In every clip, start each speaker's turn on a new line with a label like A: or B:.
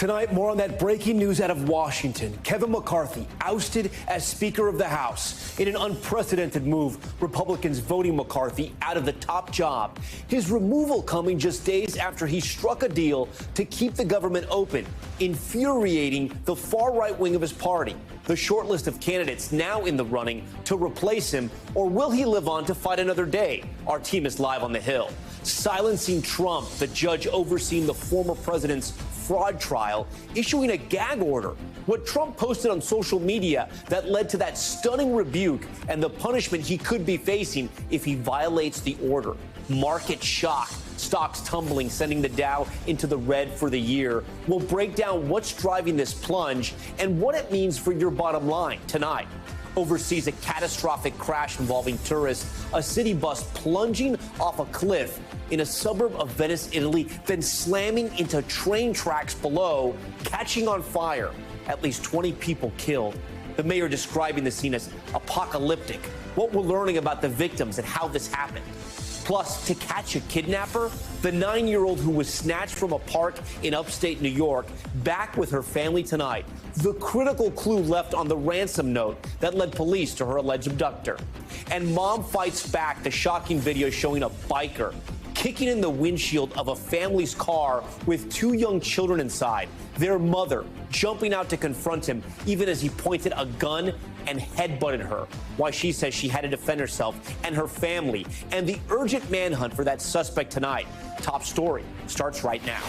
A: Tonight, more on that breaking news out of Washington. Kevin McCarthy ousted as Speaker of the House. In an unprecedented move, Republicans voting McCarthy out of the top job. His removal coming just days after he struck a deal to keep the government open, infuriating the far right wing of his party. The short list of candidates now in the running to replace him, or will he live on to fight another day? Our team is live on the Hill. Silencing Trump, the judge overseeing the former president's fraud trial, issuing a gag order. What Trump posted on social media that led to that stunning rebuke and the punishment he could be facing if he violates the order. Market shock. Stocks tumbling, sending the Dow into the red for the year. We'll break down what's driving this plunge and what it means for your bottom line tonight. Overseas, a catastrophic crash involving tourists, a city bus plunging off a cliff in a suburb of Venice, Italy, then slamming into train tracks below, catching on fire. At least 20 people killed. The mayor describing the scene as apocalyptic. What we're learning about the victims and how this happened. Plus, to catch a kidnapper, the 9-year-old who was snatched from a park in upstate New York, back with her family tonight. The critical clue left on the ransom note that led police to her alleged abductor. And mom fights back, the shocking video showing a biker kicking in the windshield of a family's car with 2 young children inside. Their mother jumping out to confront him, even as he pointed a gun and headbutted her. Why she says she had to defend herself and her family. And the urgent manhunt for that suspect tonight. Top story starts right now.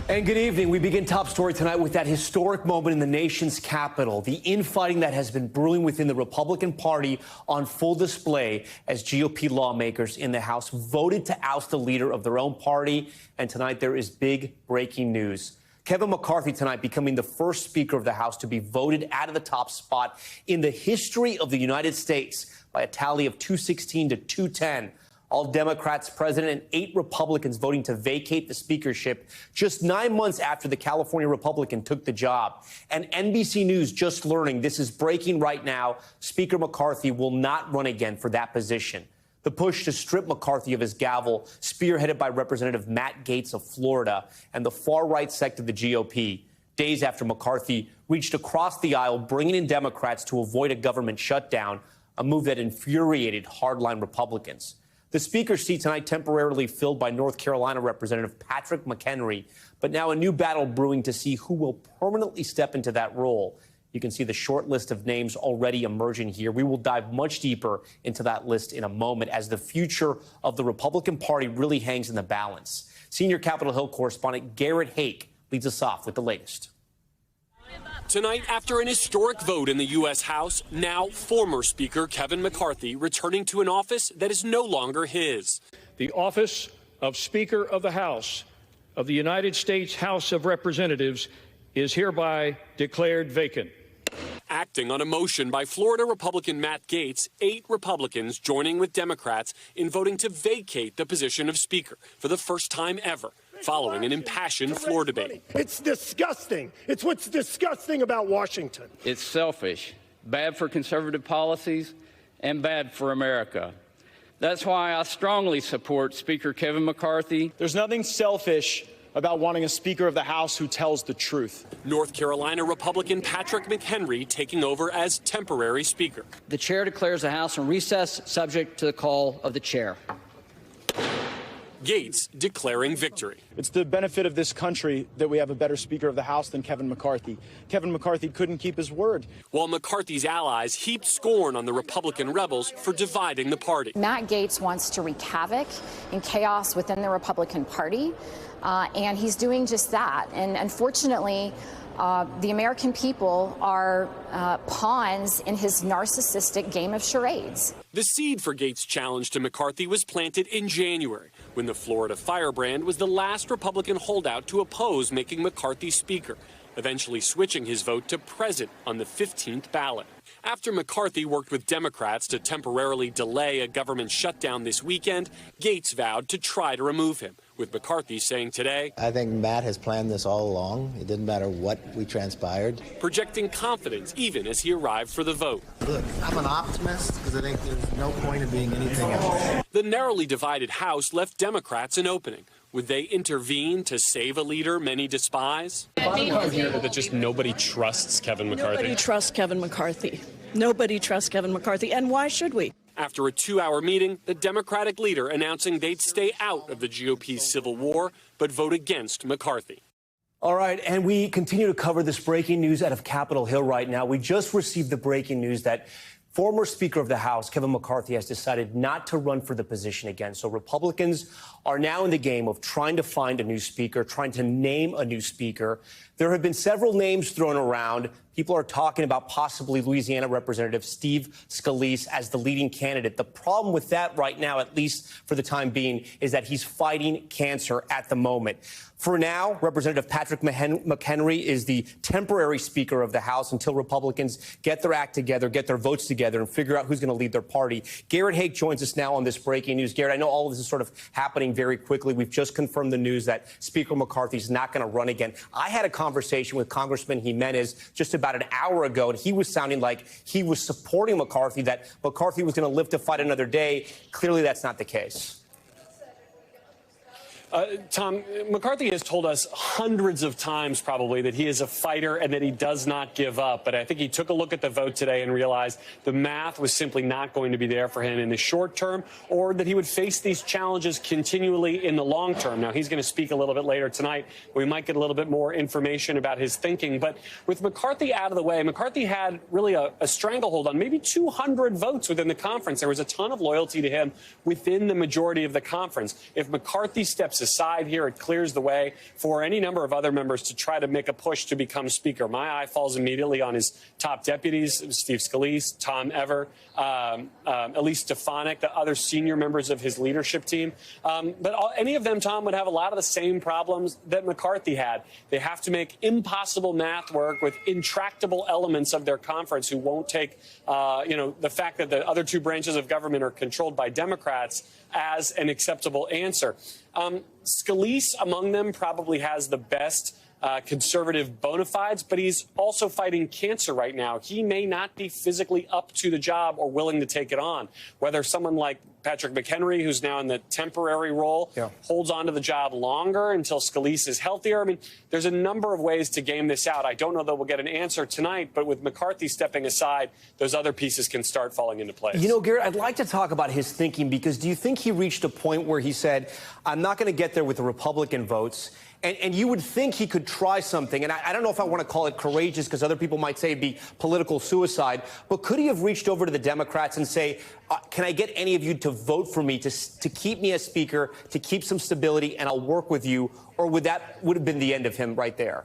A: And good evening. We begin Top Story tonight with that historic moment in the nation's capital. The infighting that has been brewing within the Republican Party on full display as GOP lawmakers in the House voted to oust the leader of their own party. And tonight there is big breaking news. Kevin McCarthy tonight becoming the first Speaker of the House to be voted out of the top spot in the history of the United States by a tally of 216 to 210. All Democrats present and 8 Republicans voting to vacate the speakership just 9 months after the California Republican took the job. And NBC News just learning this is breaking right now. Speaker McCarthy will not run again for that position. The push to strip McCarthy of his gavel, spearheaded by Representative Matt Gaetz of Florida and the far-right sect of the GOP. Days after McCarthy reached across the aisle, bringing in Democrats to avoid a government shutdown, a move that infuriated hardline Republicans. The Speaker's seat tonight temporarily filled by North Carolina Representative Patrick McHenry, but now a new battle brewing to see who will permanently step into that role. You can see the short list of names already emerging here. We will dive much deeper into that list in a moment as the future of the Republican Party really hangs in the balance. Senior Capitol Hill correspondent Garrett Hake leads us off with the latest.
B: Tonight, after an historic vote in the U.S. House, now former Speaker Kevin McCarthy returning to an office that is no longer his.
C: The office of Speaker of the House of the United States House of Representatives is hereby declared vacant.
B: Acting on a motion by Florida Republican Matt Gaetz, 8 Republicans joining with Democrats in voting to vacate the position of Speaker for the first time ever, following an impassioned floor debate.
D: It's disgusting. It's what's disgusting about Washington.
E: It's selfish, bad for conservative policies, and bad for America. That's why I strongly support Speaker Kevin McCarthy.
F: There's nothing selfish about wanting a Speaker of the House who tells the truth.
B: North Carolina Republican Patrick McHenry taking over as temporary Speaker.
G: The chair declares the House in recess, subject to the call of the chair.
B: Gaetz declaring victory.
F: It's the benefit of this country that we have a better Speaker of the House than Kevin McCarthy. Kevin McCarthy couldn't keep his word.
B: While McCarthy's allies heaped scorn on the Republican rebels for dividing the party.
H: Matt Gaetz wants to wreak havoc and chaos within the Republican Party, and he's doing just that. And unfortunately, the American people are pawns in his narcissistic game of charades.
B: The seed for Gaetz' challenge to McCarthy was planted in January, when the Florida firebrand was the last Republican holdout to oppose making McCarthy Speaker, eventually switching his vote to present on the 15th ballot. After McCarthy worked with Democrats to temporarily delay a government shutdown this weekend, Gaetz vowed to try to remove him, with McCarthy saying today,
I: I think Matt has planned this all along. It didn't matter what we transpired.
B: Projecting confidence even as he arrived for the vote.
I: Look, I'm an optimist because I think there's no point in being anything else.
B: The narrowly divided House left Democrats an opening. Would they intervene to save a leader many despise?
J: The bottom line here is that just nobody trusts Kevin McCarthy.
K: Nobody trusts Kevin McCarthy. Nobody trusts Kevin McCarthy. And why should we?
B: After a 2-hour meeting, the Democratic leader announcing they'd stay out of the GOP's civil war, but vote against McCarthy.
A: All right, and we continue to cover this breaking news out of Capitol Hill right now. We just received the breaking news that former Speaker of the House, Kevin McCarthy, has decided not to run for the position again. So Republicans are now in the game of trying to find a new speaker, trying to name a new speaker. There have been several names thrown around. People are talking about possibly Louisiana Representative Steve Scalise as the leading candidate. The problem with that right now, at least for the time being, is that he's fighting cancer at the moment. For now, Representative Patrick McHenry is the temporary Speaker of the House until Republicans get their act together, get their votes together, and figure out who's going to lead their party. Garrett Haake joins us now on this breaking news. Garrett, I know all of this is sort of happening very quickly. We've just confirmed the news that Speaker McCarthy is not going to run again. I had a conversation with Congressman Jimenez just about an hour ago, and he was sounding like he was supporting McCarthy, that McCarthy was going to live to fight another day. Clearly, that's not the case.
B: Tom, McCarthy has told us hundreds of times probably that he is a fighter and that he does not give up. But I think he took a look at the vote today and realized the math was simply not going to be there for him in the short term, or that he would face these challenges continually in the long term. Now, he's going to speak a little bit later tonight. We might get a little bit more information about his thinking. But with McCarthy out of the way, McCarthy had really a stranglehold on maybe 200 votes within the conference. There was a ton of loyalty to him within the majority of the conference. If McCarthy steps aside here, it clears the way for any number of other members to try to make a push to become Speaker. My eye falls immediately on his top deputies, Steve Scalise, Tom Ever, Elise Stefanik, the other senior members of his leadership team. But any of them, Tom, would have a lot of the same problems that McCarthy had. They have to make impossible math work with intractable elements of their conference who won't take, the fact that the other two branches of government are controlled by Democrats as an acceptable answer. Scalise among them probably has the best conservative bona fides, but he's also fighting cancer right now. He may not be physically up to the job or willing to take it on. Whether someone like Patrick McHenry, who's now in the temporary role, holds on to the job longer until Scalise is healthier. I mean, there's a number of ways to game this out. I don't know that we'll get an answer tonight, but with McCarthy stepping aside, those other pieces can start falling into place.
A: You know, Garrett, I'd like to talk about his thinking, because do you think he reached a point where he said, I'm not going to get there with the Republican votes? And you would think he could try something, and I don't know if I want to call it courageous, because other people might say it'd be political suicide, but could he have reached over to the Democrats and say, can I get any of you to vote for me to keep me as Speaker, to keep some stability, and I'll work with you? Or would have been the end of him right there?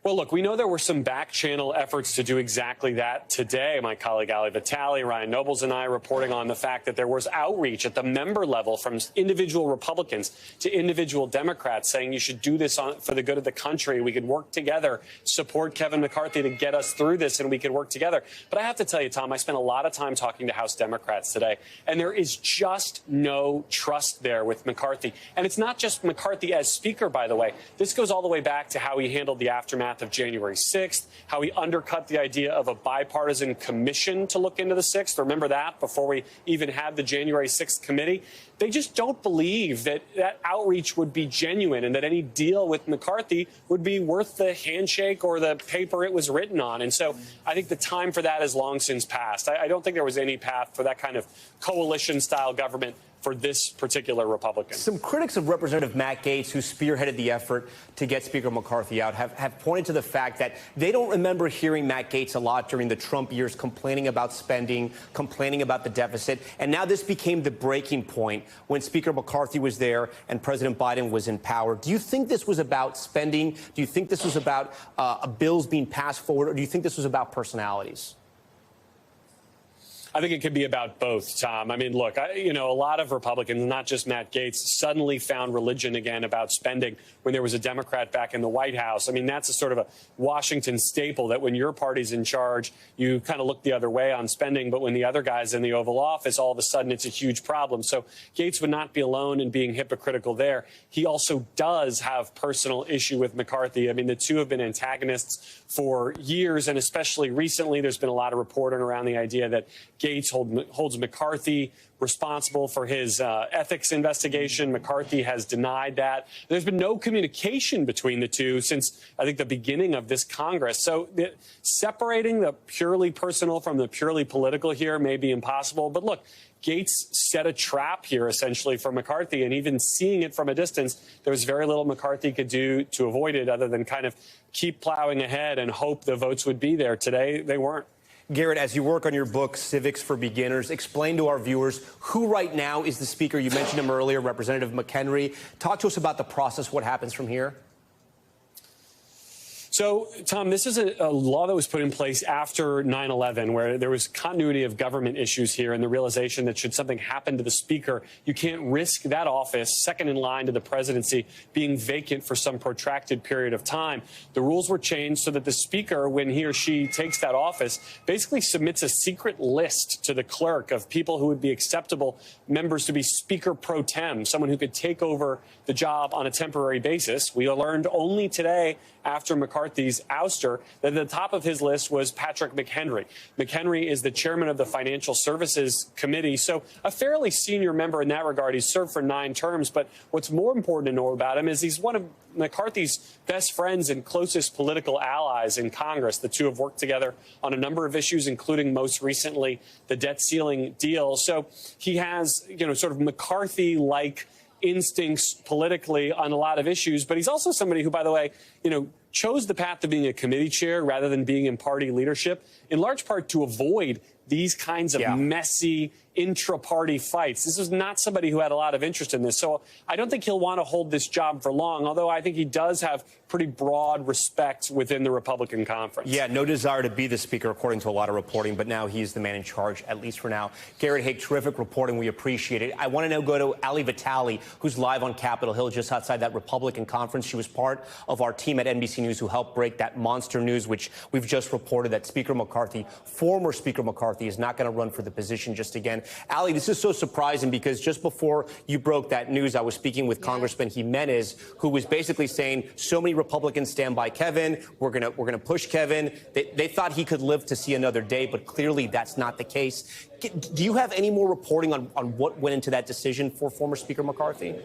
B: Well, look, we know there were some back-channel efforts to do exactly that today. My colleague Ali Vitale, Ryan Nobles, and I reporting on the fact that there was outreach at the member level from individual Republicans to individual Democrats saying you should do this for the good of the country. We could work together, support Kevin McCarthy to get us through this, and we could work together. But I have to tell you, Tom, I spent a lot of time talking to House Democrats today, and there is just no trust there with McCarthy. And it's not just McCarthy as Speaker, by the way. This goes all the way back to how he handled the aftermath of January 6th, how he undercut the idea of a bipartisan commission to look into the 6th. Remember that before we even had the January 6th committee? They just don't believe that that outreach would be genuine and that any deal with McCarthy would be worth the handshake or the paper it was written on. And so I think the time for that has long since passed. I don't think there was any path for that kind of coalition-style government for this particular Republican.
A: Some critics of Representative Matt Gaetz, who spearheaded the effort to get Speaker McCarthy out, have pointed to the fact that they don't remember hearing Matt Gaetz a lot during the Trump years complaining about spending, complaining about the deficit. And now this became the breaking point when Speaker McCarthy was there and President Biden was in power. Do you think this was about spending? Do you think this was about bills being passed forward? Or do you think this was about personalities?
B: I think it could be about both, Tom. I mean, look, a lot of Republicans, not just Matt Gaetz, suddenly found religion again about spending when there was a Democrat back in the White House. I mean, that's a sort of a Washington staple that when your party's in charge, you kind of look the other way on spending. But when the other guy's in the Oval Office, all of a sudden it's a huge problem. So Gaetz would not be alone in being hypocritical there. He also does have personal issue with McCarthy. I mean, the two have been antagonists for years, and especially recently, there's been a lot of reporting around the idea that Gaetz holds McCarthy responsible for his ethics investigation. McCarthy has denied that. There's been no communication between the two since, I think, the beginning of this Congress. So separating the purely personal from the purely political here may be impossible. But look, Gaetz set a trap here, essentially, for McCarthy. And even seeing it from a distance, there was very little McCarthy could do to avoid it other than kind of keep plowing ahead and hope the votes would be there. Today, they weren't.
A: Garrett, as you work on your book, Civics for Beginners, explain to our viewers who right now is the speaker. You mentioned him earlier, Representative McHenry. Talk to us about the process, what happens from here.
B: So, Tom, this is a law that was put in place after 9/11, where there was continuity of government issues here and the realization that should something happen to the speaker, you can't risk that office, second in line to the presidency, being vacant for some protracted period of time. The rules were changed so that the speaker, when he or she takes that office, basically submits a secret list to the clerk of people who would be acceptable members to be speaker pro tem, someone who could take over the job on a temporary basis. We learned only today, after McCarthy's ouster, that at the top of his list was Patrick McHenry. McHenry is the chairman of the Financial Services Committee, so a fairly senior member in that regard. He's served for 9 terms, but what's more important to know about him is he's one of McCarthy's best friends and closest political allies in Congress. The two have worked together on a number of issues, including most recently the debt ceiling deal. So he has, sort of McCarthy-like instincts politically on a lot of issues, but he's also somebody who, by the way, chose the path to being a committee chair rather than being in party leadership, in large part to avoid these kinds of messy intra-party fights. This is not somebody who had a lot of interest in this. So I don't think he'll want to hold this job for long, although I think he does have pretty broad respect within the Republican conference.
A: Yeah, no desire to be the speaker, according to a lot of reporting, but now he's the man in charge, at least for now. Garrett Haake, terrific reporting. We appreciate it. I want to now go to Ali Vitale, who's live on Capitol Hill just outside that Republican conference. She was part of our team at NBC News who helped break that monster news, which we've just reported that Speaker McCarthy, former Speaker McCarthy, is not going to run for the position just again. Ali, this is so surprising because just before you broke that news, I was speaking with Congressman Jimenez, who was basically saying so many Republicans stand by Kevin. We're gonna push Kevin. They thought he could live to see another day, but clearly that's not the case. Do you have any more reporting on what went into that decision for former Speaker McCarthy?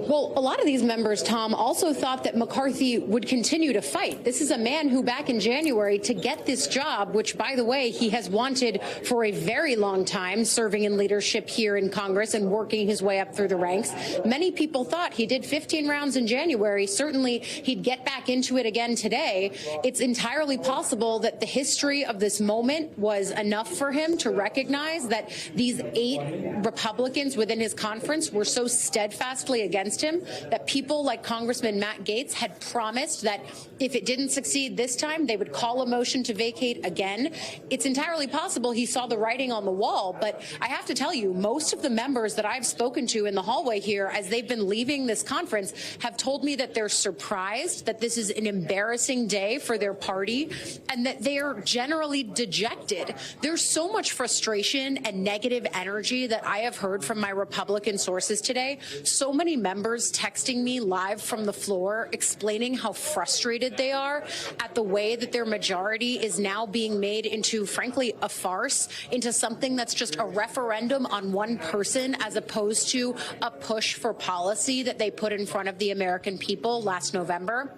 L: Well, a lot of these members, Tom, also thought that McCarthy would continue to fight. This is a man who back in January to get this job, which, by the way, he has wanted for a very long time, serving in leadership here in Congress and working his way up through the ranks. Many people thought he did 15 rounds in January. Certainly he'd get back into it again today. It's entirely possible that the history of this moment was enough for him to recognize that these 8 Republicans within his conference were so steadfastly against him that people like Congressman Matt Gaetz had promised that if it didn't succeed this time, they would call a motion to vacate again. It's entirely possible he saw the writing on the wall, but I have to tell you, most of the members that I've spoken to in the hallway here as they've been leaving this conference have told me that they're surprised, that this is an embarrassing day for their party, and that they are generally dejected. There's so much frustration and negative energy that I have heard from my Republican sources today. So many members texting me live from the floor explaining how frustrated they are at the way that their majority is now being made into, frankly, a farce, into something that's just a referendum on one person as opposed to a push for policy that they put in front of the American people last November.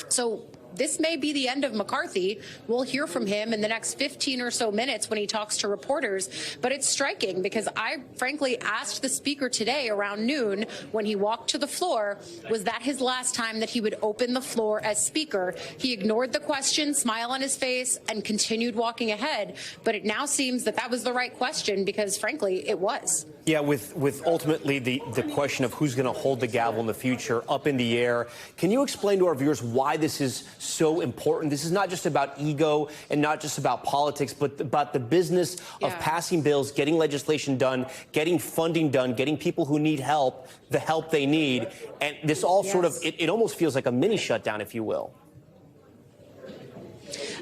L: So this may be the end of McCarthy. We'll hear from him in the next 15 or so minutes when he talks to reporters. But it's striking because I, frankly, asked the speaker today around noon when he walked to the floor, was that his last time that he would open the floor as speaker? He ignored the question, smile on his face, and continued walking ahead. But it now seems that that was the right question because, frankly, it was.
A: Yeah, with ultimately the question of who's going to hold the gavel in the future up in the air, can you explain to our viewers why this is so important? This is not just about ego and not just about politics, but about the business of passing bills, getting legislation done, getting funding done, getting people who need help, the help they need. And this all sort of, it almost feels like a mini shutdown, if you will.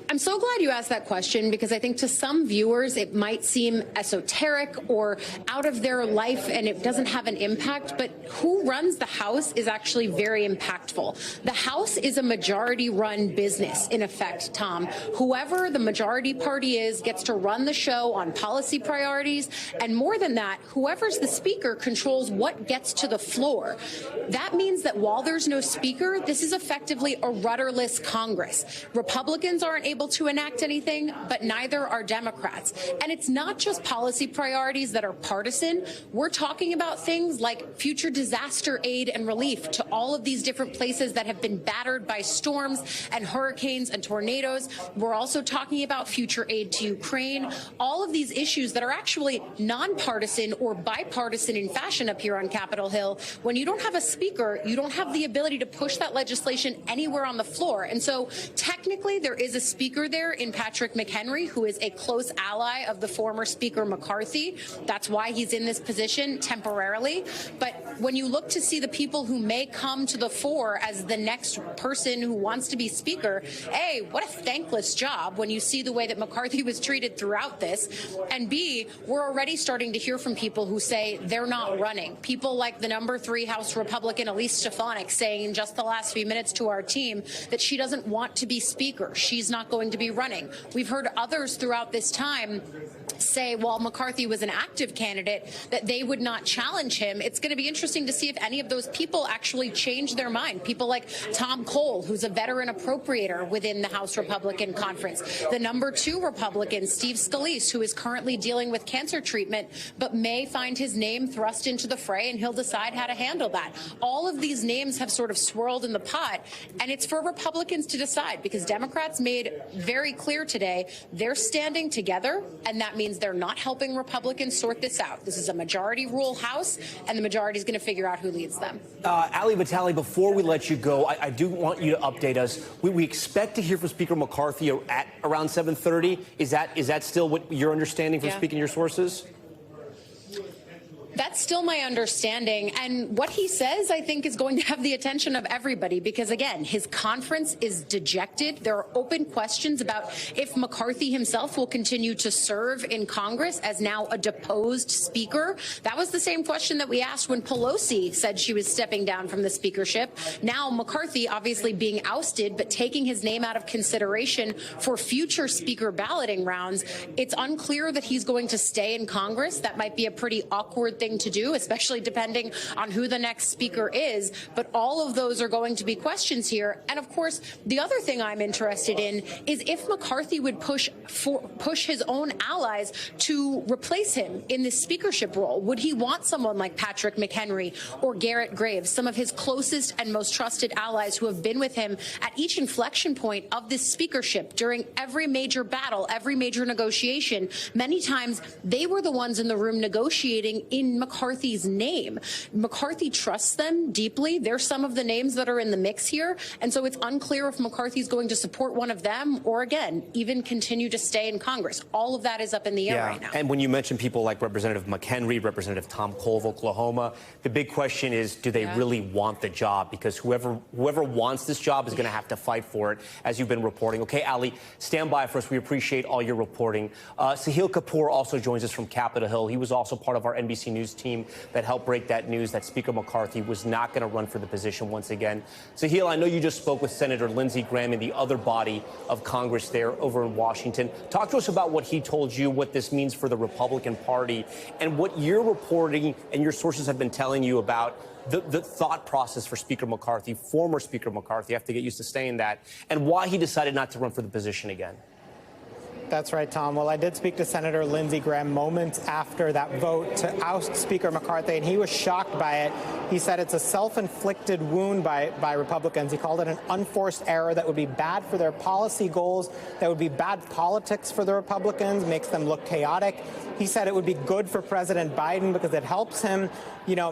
L: I'm so glad you asked that question, because I think to some viewers it might seem esoteric or out of their life and it doesn't have an impact, but who runs the House is actually very impactful. The House is a majority-run business, in effect, Tom. Whoever the majority party is gets to run the show on policy priorities, and more than that, whoever's the speaker controls what gets to the floor. That means that while there's no speaker, this is effectively a rudderless Congress. Republicans aren't able to enact anything, but neither are Democrats. And it's not just policy priorities that are partisan. We're talking about things like future disaster aid and relief to all of these different places that have been battered by storms and hurricanes and tornadoes. We're also talking about future aid to Ukraine. All of these issues that are actually nonpartisan or bipartisan in fashion up here on Capitol Hill. When you don't have a speaker, you don't have the ability to push that legislation anywhere on the floor. And so technically there is a speaker there in Patrick McHenry, who is a close ally of the former Speaker McCarthy. That's why he's in this position temporarily. But when you look to see the people who may come to the fore as the next person who wants to be Speaker, A, what a thankless job when you see the way that McCarthy was treated throughout this. And B, we're already starting to hear from people who say they're not running. People like the number 3 House Republican Elise Stefanik saying in just the last few minutes to our team that she doesn't want to be Speaker. She's not going to be running. We've heard others throughout this time say, while McCarthy was an active candidate, that they would not challenge him. It's going to be interesting to see if any of those people actually change their mind. People like Tom Cole, who's a veteran appropriator within the House Republican Conference. The number 2 Republican, Steve Scalise, who is currently dealing with cancer treatment, but may find his name thrust into the fray, and he'll decide how to handle that. All of these names have sort of swirled in the pot, and it's for Republicans to decide, because Democrats made very clear today they're standing together, and that means they're not helping Republicans sort this out. This is a majority rule House, and the majority is going to figure out who leads them.
A: Ali Vitale, before we let you go, I do want you to update us. We expect to hear from Speaker McCarthy at around 7:30. Is that still what you're understanding from speaking to your sources?
L: That's still my understanding. And what he says, I think, is going to have the attention of everybody, because, again, his conference is dejected. There are open questions about if McCarthy himself will continue to serve in Congress as now a deposed speaker. That was the same question that we asked when Pelosi said she was stepping down from the speakership. Now McCarthy obviously being ousted, but taking his name out of consideration for future speaker balloting rounds. It's unclear that he's going to stay in Congress. That might be a pretty awkward thing to do, especially depending on who the next speaker is. But all of those are going to be questions here. And of course, the other thing I'm interested in is if McCarthy would push his own allies to replace him in this speakership role. Would he want someone like Patrick McHenry or Garrett Graves, some of his closest and most trusted allies who have been with him at each inflection point of this speakership during every major battle, every major negotiation? Many times they were the ones in the room negotiating in McCarthy's name. McCarthy trusts them deeply. They're some of the names that are in the mix here. And so it's unclear if McCarthy's going to support one of them or, again, even continue to stay in Congress. All of that is up in the air right now.
A: And when you mention people like Representative McHenry, Representative Tom Cole of Oklahoma, the big question is, do they really want the job? Because whoever wants this job is going to have to fight for it, as you've been reporting. Okay, Ali, stand by for us. We appreciate all your reporting. Sahil Kapoor also joins us from Capitol Hill. He was also part of our NBC News team that helped break that news that Speaker McCarthy was not going to run for the position once again. Sahil, I know you just spoke with Senator Lindsey Graham and the other body of Congress there over in Washington. Talk to us about what he told you, what this means for the Republican Party, and what you're reporting and your sources have been telling you about the thought process for Speaker McCarthy, former Speaker McCarthy, I have to get used to saying that, and why he decided not to run for the position again.
M: That's right, Tom. Well, I did speak to Senator Lindsey Graham moments after that vote to oust Speaker McCarthy, and he was shocked by it. He said it's a self-inflicted wound by Republicans. He called it an unforced error that would be bad for their policy goals, that would be bad politics for the Republicans, makes them look chaotic. He said it would be good for President Biden because it helps him,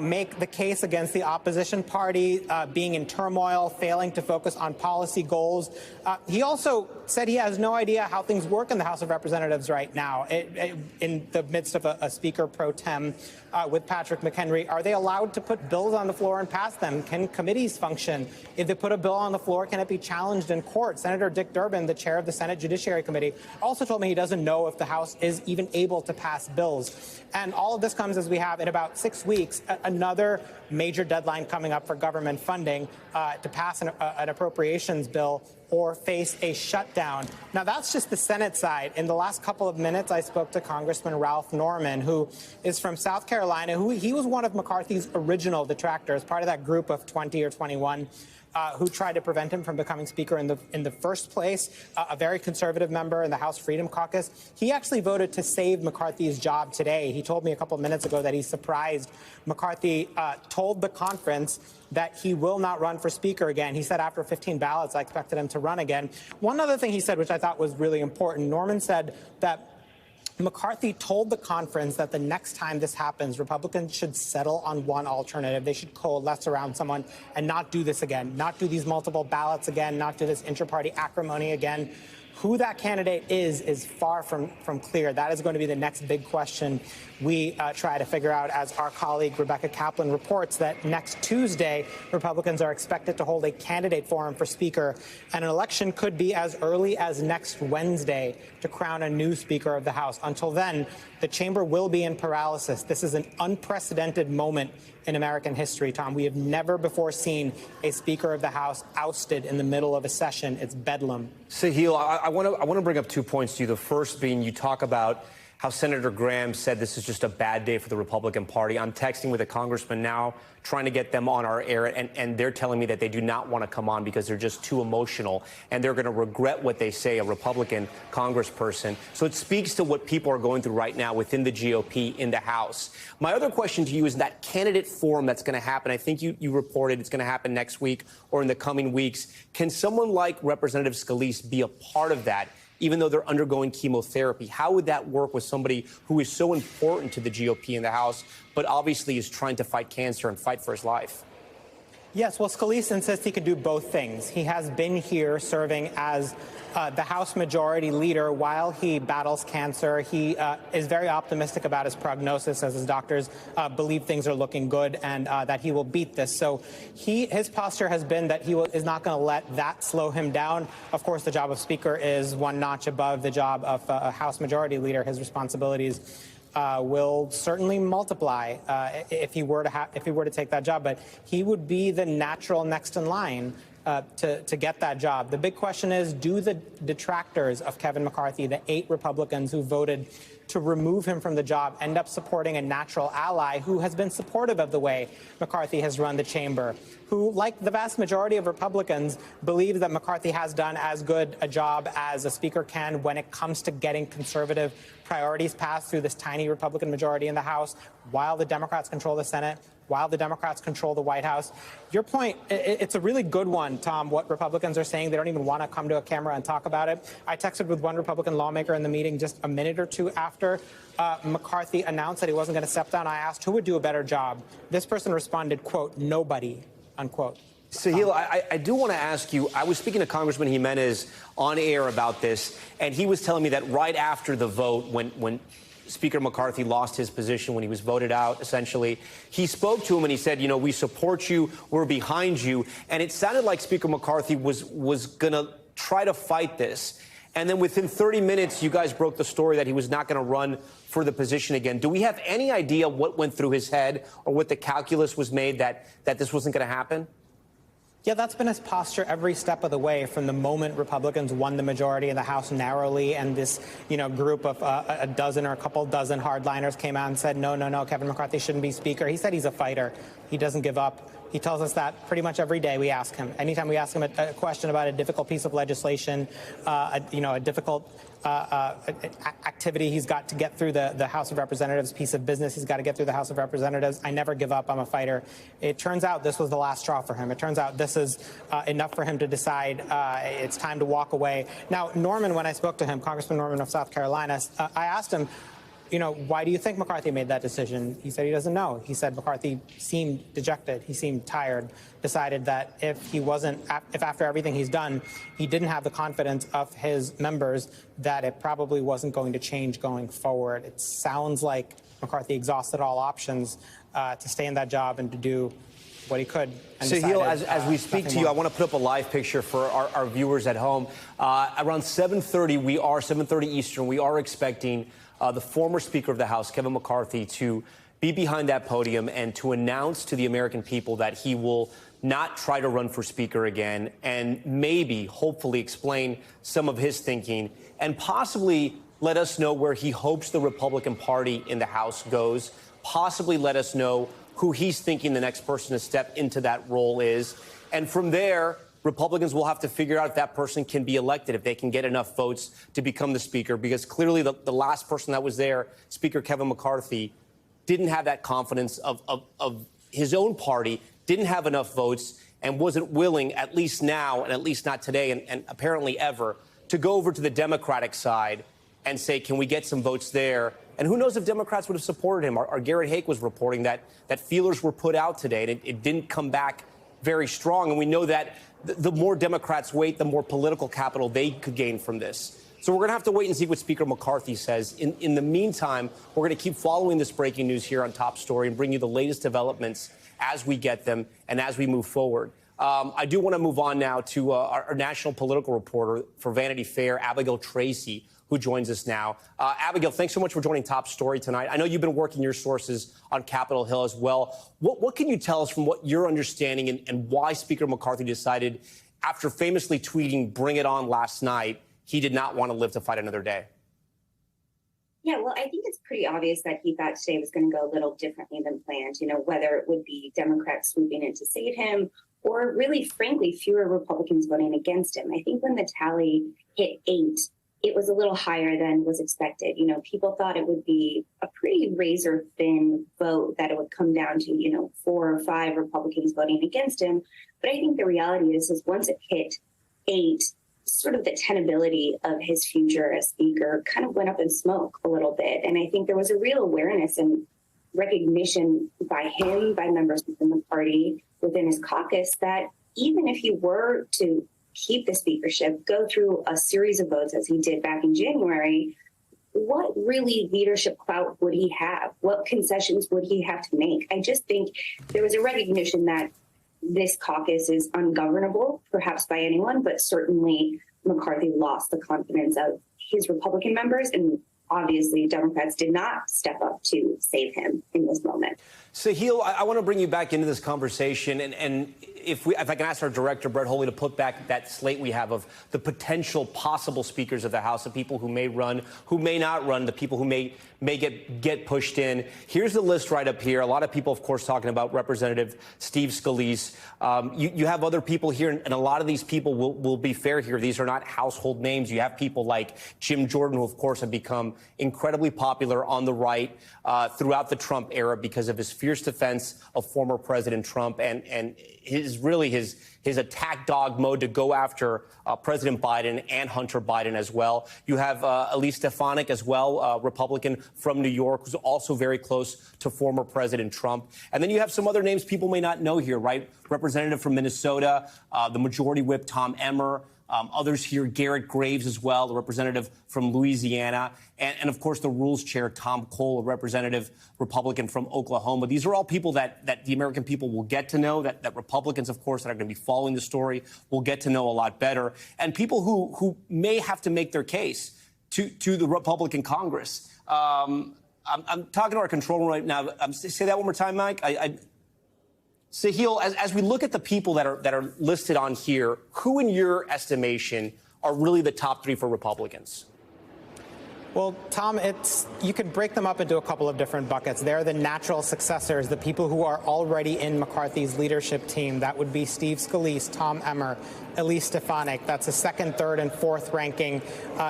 M: make the case against the opposition party being in turmoil, failing to focus on policy goals. He also said he has no idea how things work in the House of Representatives right now. In the midst of a speaker pro tem with Patrick McHenry, are they allowed to put bills on the floor and pass them? Can committees function? If they put a bill on the floor, can it be challenged in court? Senator Dick Durbin, the chair of the Senate Judiciary Committee, also told me he doesn't know if the House is even able to pass bills. And all of this comes as we have, in about 6 weeks, another major deadline coming up for government funding to pass an appropriations bill or face a shutdown. Now, that's just the Senate side. In the last couple of minutes, I spoke to Congressman Ralph Norman, who is from South Carolina, he was one of McCarthy's original detractors, part of that group of 20 or 21 who tried to prevent him from becoming Speaker in the first place, a very conservative member in the House Freedom Caucus. He actually voted to save McCarthy's job today. He told me a couple of minutes ago that he's surprised McCarthy told the conference that he will not run for Speaker again. He said after 15 ballots, I expected him to run again. One other thing he said, which I thought was really important, Norman said that McCarthy told the conference that the next time this happens, Republicans should settle on one alternative. They should coalesce around someone and not do this again, not do these multiple ballots again, not do this inter-party acrimony again. Who that candidate is far from clear. That is going to be the next big question we try to figure out, as our colleague Rebecca Kaplan reports that next Tuesday, Republicans are expected to hold a candidate forum for Speaker, and an election could be as early as next Wednesday to crown a new Speaker of the House. Until then, the chamber will be in paralysis. This is an unprecedented moment in American history, Tom. We have never before seen a Speaker of the House ousted in the middle of a session. It's bedlam.
A: Sahil, I want to bring up 2 points to you. The first being, you talk about how Senator Graham said this is just a bad day for the Republican Party. I'm texting with a congressman now, trying to get them on our air, and they're telling me that they do not want to come on because they're just too emotional, and they're going to regret what they say, a Republican congressperson. So it speaks to what people are going through right now within the GOP in the House. My other question to you is that candidate forum that's going to happen. I think you reported it's going to happen next week or in the coming weeks. Can someone like Representative Scalise be a part of that, even though they're undergoing chemotherapy? How would that work with somebody who is so important to the GOP in the House, but obviously is trying to fight cancer and fight for his life?
M: Yes, well, Scalise insists he could do both things. He has been here serving as the House Majority Leader while he battles cancer. He is very optimistic about his prognosis, as his doctors believe things are looking good and that he will beat this. So his posture has been that he is not going to let that slow him down. Of course, the job of Speaker is one notch above the job of a House Majority Leader. His responsibilities will certainly multiply if he were to take that job. But he would be the natural next in line to get that job. The big question is, do the detractors of Kevin McCarthy, the 8 Republicans who voted to remove him from the job, end up supporting a natural ally who has been supportive of the way McCarthy has run the chamber, who, like the vast majority of Republicans, believe that McCarthy has done as good a job as a Speaker can when it comes to getting conservative priorities passed through this tiny Republican majority in the House, while the Democrats control the Senate, while the Democrats control the White House. Your point, it's a really good one, Tom, what Republicans are saying. They don't even want to come to a camera and talk about it. I texted with one Republican lawmaker in the meeting just a minute or two after McCarthy announced that he wasn't going to step down. I asked who would do a better job. This person responded, quote, nobody, unquote.
A: Sahil, I do want to ask you, I was speaking to Congressman Jimenez on air about this, and he was telling me that right after the vote, when Speaker McCarthy lost his position, when he was voted out, essentially, he spoke to him and he said, we support you, we're behind you. And it sounded like Speaker McCarthy was going to try to fight this. And then within 30 minutes, you guys broke the story that he was not going to run for the position again. Do we have any idea what went through his head or what the calculus was made that this wasn't going to happen?
M: Yeah, that's been his posture every step of the way from the moment Republicans won the majority in the House narrowly, and this, group of a dozen or a couple dozen hardliners came out and said, no, Kevin McCarthy shouldn't be Speaker. He said he's a fighter. He doesn't give up. He tells us that pretty much every day we ask him. Anytime we ask him a question about a difficult piece of legislation, a difficult activity he's got to get through the House of Representatives, piece of business he's got to get through the House of Representatives. I never give up. I'm a fighter. It turns out this was the last straw for him. It turns out this is enough for him to decide it's time to walk away. Now, Norman, when I spoke to him, Congressman Norman of South Carolina, I asked him, why do you think McCarthy made that decision? He said he doesn't know. He said McCarthy seemed dejected. He seemed tired, decided that if after everything he's done, he didn't have the confidence of his members, that it probably wasn't going to change going forward. It sounds like McCarthy exhausted all options to stay in that job and to do what he could.
A: Sahil, as we speak to you, I want to put up a live picture for our viewers at home. Around 7:30 Eastern, we are expecting the former Speaker of the House, Kevin McCarthy, to be behind that podium and to announce to the American people that he will not try to run for Speaker again, and maybe, hopefully, explain some of his thinking and possibly let us know where he hopes the Republican Party in the House goes, possibly let us know who he's thinking the next person to step into that role is. And from there, Republicans will have to figure out if that person can be elected, if they can get enough votes to become the Speaker, because clearly the last person that was there, Speaker Kevin McCarthy, didn't have that confidence of his own party, didn't have enough votes, and wasn't willing, at least now, and at least not today, and apparently ever, to go over to the Democratic side and say, can we get some votes there? And who knows if Democrats would have supported him. Our Garrett Hake was reporting that feelers were put out today, and it didn't come back very strong. And we know that the more Democrats wait, the more political capital they could gain from this. So we're going to have to wait and see what Speaker McCarthy says. In the meantime, we're going to keep following this breaking news here on Top Story and bring you the latest developments as we get them and as we move forward. I do want to move on now to our national political reporter for Vanity Fair, Abigail Tracy, who joins us now. Abigail, thanks so much for joining Top Story tonight. I know you've been working your sources on Capitol Hill as well. What can you tell us from what you're understanding and why Speaker McCarthy decided, after famously tweeting, "Bring it on" last night, he did not want to live to fight another day?
N: Yeah, well, I think it's pretty obvious that he thought today was going to go a little differently than planned, whether it would be Democrats swooping in to save him or really, frankly, fewer Republicans voting against him. I think when the tally hit 8, it was a little higher than was expected. People thought it would be a pretty razor thin vote, that it would come down to, 4 or 5 Republicans voting against him. But I think the reality is once it hit 8, sort of the tenability of his future as Speaker kind of went up in smoke a little bit. And I think there was a real awareness and recognition by him, by members within the party, within his caucus, that even if he were to keep the speakership, go through a series of votes as he did back in January, what really leadership clout would he have? What concessions would he have to make? I just think there was a recognition that this caucus is ungovernable, perhaps by anyone, but certainly McCarthy lost the confidence of his Republican members, and obviously Democrats did not step up to save him in this moment.
A: Sahil, I want to bring you back into this conversation, and if I can ask our director, Brett Holey, to put back that slate we have of the potential possible speakers of the House, the people who may run, who may not run, the people who may get pushed in. Here's the list right up here. A lot of people, of course, talking about Representative Steve Scalise. You have other people here, and a lot of these people will be fair here. These are not household names. You have people like Jim Jordan, who, of course, have become incredibly popular on the right throughout the Trump era because of his fierce defense of former President Trump and his attack dog mode to go after President Biden and Hunter Biden as well. You have Elise Stefanik as well, Republican from New York, who's also very close to former President Trump. And then you have some other names people may not know here, right? Representative from Minnesota, the Majority Whip Tom Emmer. Others here, Garrett Graves as well, the representative from Louisiana, and of course the Rules Chair, Tom Cole, a representative Republican from Oklahoma. These are all people that the American people will get to know, that Republicans, of course, that are going to be following the story will get to know a lot better, and people who may have to make their case to the Republican Congress. I'm talking to our control room right now. Say that one more time, Mike. Sahil, as we look at the people that are listed on here, who in your estimation are really the top 3 for Republicans?
M: Well, Tom, you could break them up into a couple of different buckets. They're the natural successors, the people who are already in McCarthy's leadership team. That would be Steve Scalise, Tom Emmer, Elise Stefanik. That's the second, third, and fourth ranking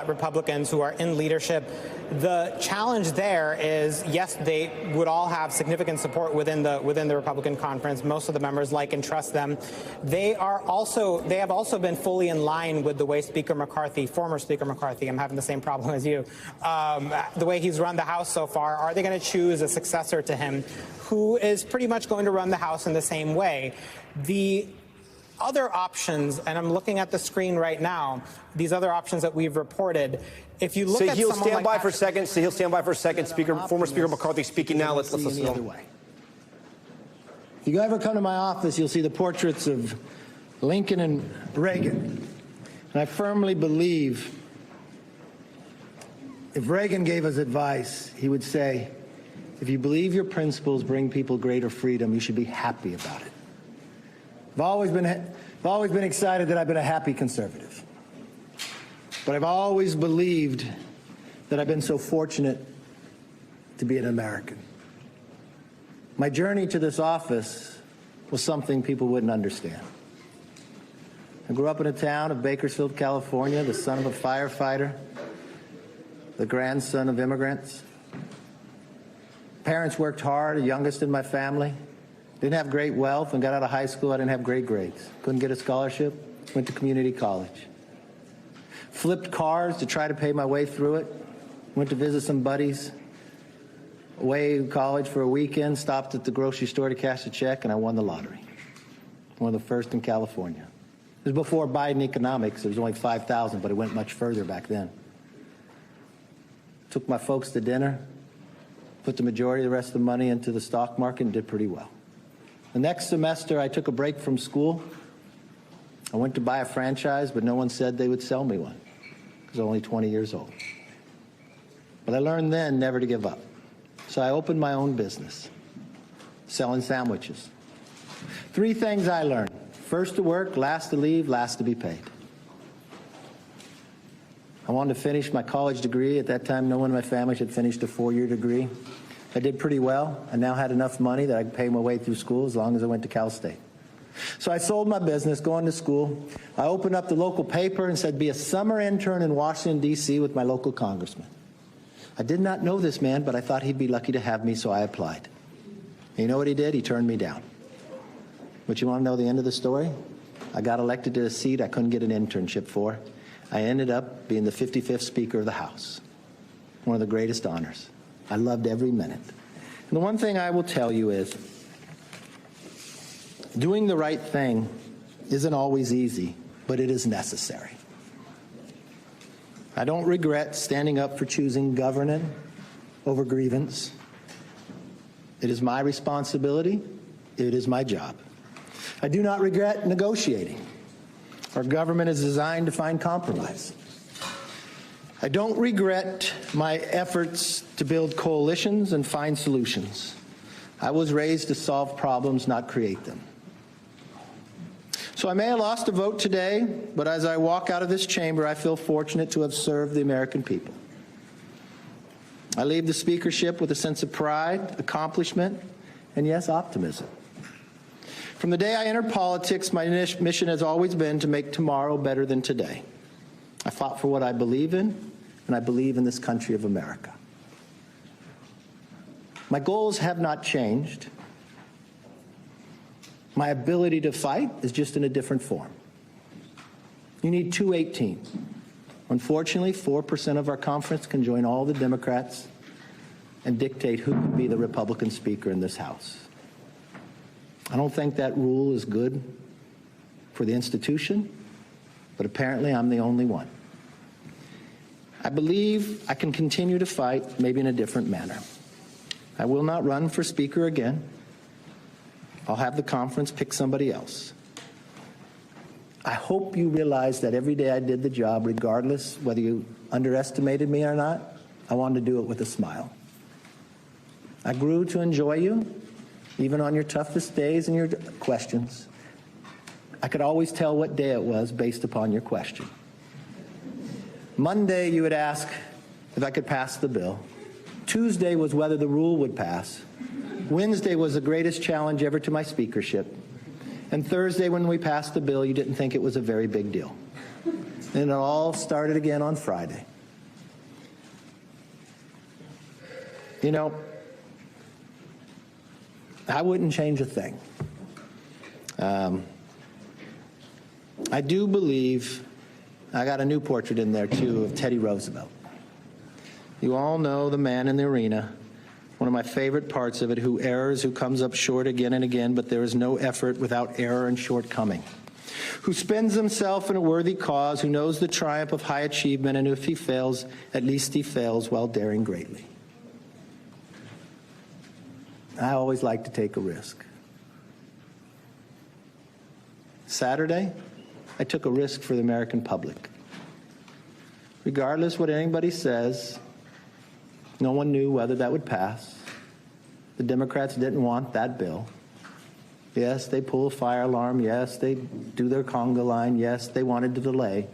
M: Republicans who are in leadership. The challenge there is, yes, they would all have significant support within the Republican conference. Most of the members like and trust them. They have also been fully in line with the way Speaker McCarthy, former Speaker McCarthy, I'm having the same problem as you, the way he's run the House so far. Are they going to choose a successor to him who is pretty much going to run the House in the same way? The other options, and I'm looking at the screen right now, these other options that we've reported, if you look at
A: he'll
M: someone
A: stand
M: like
A: by for a second. So he'll stand by for a second. Former Speaker McCarthy speaking now. Let's listen to him.
O: If you ever come to my office, you'll see the portraits of Lincoln and Reagan. And I firmly believe if Reagan gave us advice, he would say, if you believe your principles bring people greater freedom, you should be happy about it. I've always been excited that I've been a happy conservative. But I've always believed that I've been so fortunate to be an American. My journey to this office was something people wouldn't understand. I grew up in a town of Bakersfield, California, the son of a firefighter, the grandson of immigrants. Parents worked hard, the youngest in my family. Didn't have great wealth. When got out of high school, I didn't have great grades. Couldn't get a scholarship. Went to community college. Flipped cars to try to pay my way through it. Went to visit some buddies away in college for a weekend. Stopped at the grocery store to cash a check, and I won the lottery. One of the first in California. It was before Biden economics. It was only 5,000, but it went much further back then. Took my folks to dinner. Put the majority of the rest of the money into the stock market and did pretty well. The next semester, I took a break from school. I went to buy a franchise, but no one said they would sell me one because I was only 20 years old. But I learned then never to give up. So I opened my own business, selling sandwiches. 3 things I learned. First to work, last to leave, last to be paid. I wanted to finish my college degree. At that time, no one in my family had finished a 4-year degree. I did pretty well. I now had enough money that I could pay my way through school as long as I went to Cal State. So I sold my business, going to school. I opened up the local paper and said, be a summer intern in Washington, D.C. with my local congressman. I did not know this man, but I thought he'd be lucky to have me, so I applied. And you know what he did? He turned me down. But you want to know the end of the story? I got elected to a seat I couldn't get an internship for. I ended up being the 55th Speaker of the House. One of the greatest honors. I loved every minute. And the one thing I will tell you is, doing the right thing isn't always easy, but it is necessary. I don't regret standing up for choosing governance over grievance. It is my responsibility. It is my job. I do not regret negotiating. Our government is designed to find compromise. I don't regret my efforts to build coalitions and find solutions. I was raised to solve problems, not create them. So I may have lost a vote today, but as I walk out of this chamber, I feel fortunate to have served the American people. I leave the speakership with a sense of pride, accomplishment, and yes, optimism. From the day I entered politics, my mission has always been to make tomorrow better than today. I fought for what I believe in, and I believe in this country of America. My goals have not changed. My ability to fight is just in a different form. You need 218. Unfortunately, 4% of our conference can join all the Democrats and dictate who can be the Republican Speaker in this House. I don't think that rule is good for the institution, but apparently I'm the only one. I believe I can continue to fight, maybe in a different manner. I will not run for Speaker again. I'll have the conference pick somebody else. I hope you realize that every day I did the job, regardless whether you underestimated me or not, I wanted to do it with a smile. I grew to enjoy you, even on your toughest days and your questions. I could always tell what day it was based upon your question. Monday, you would ask, if I could pass the bill. Tuesday was whether the rule would pass. Wednesday was the greatest challenge ever to my speakership. And Thursday, when we passed the bill, you didn't think it was a very big deal. And it all started again on Friday. You know, I wouldn't change a thing. I do believe, I got a new portrait in there too of Teddy Roosevelt. You all know the man in the arena, one of my favorite parts of it, who errs, who comes up short again and again, but there is no effort without error and shortcoming. Who spends himself in a worthy cause, who knows the triumph of high achievement, and if he fails, at least he fails while daring greatly. I always like to take a risk. Saturday, I took a risk for the American public. Regardless what anybody says, no one knew whether that would pass. The Democrats didn't want that bill. Yes, they pull a fire alarm. Yes, they do their conga line. Yes, they wanted to delay.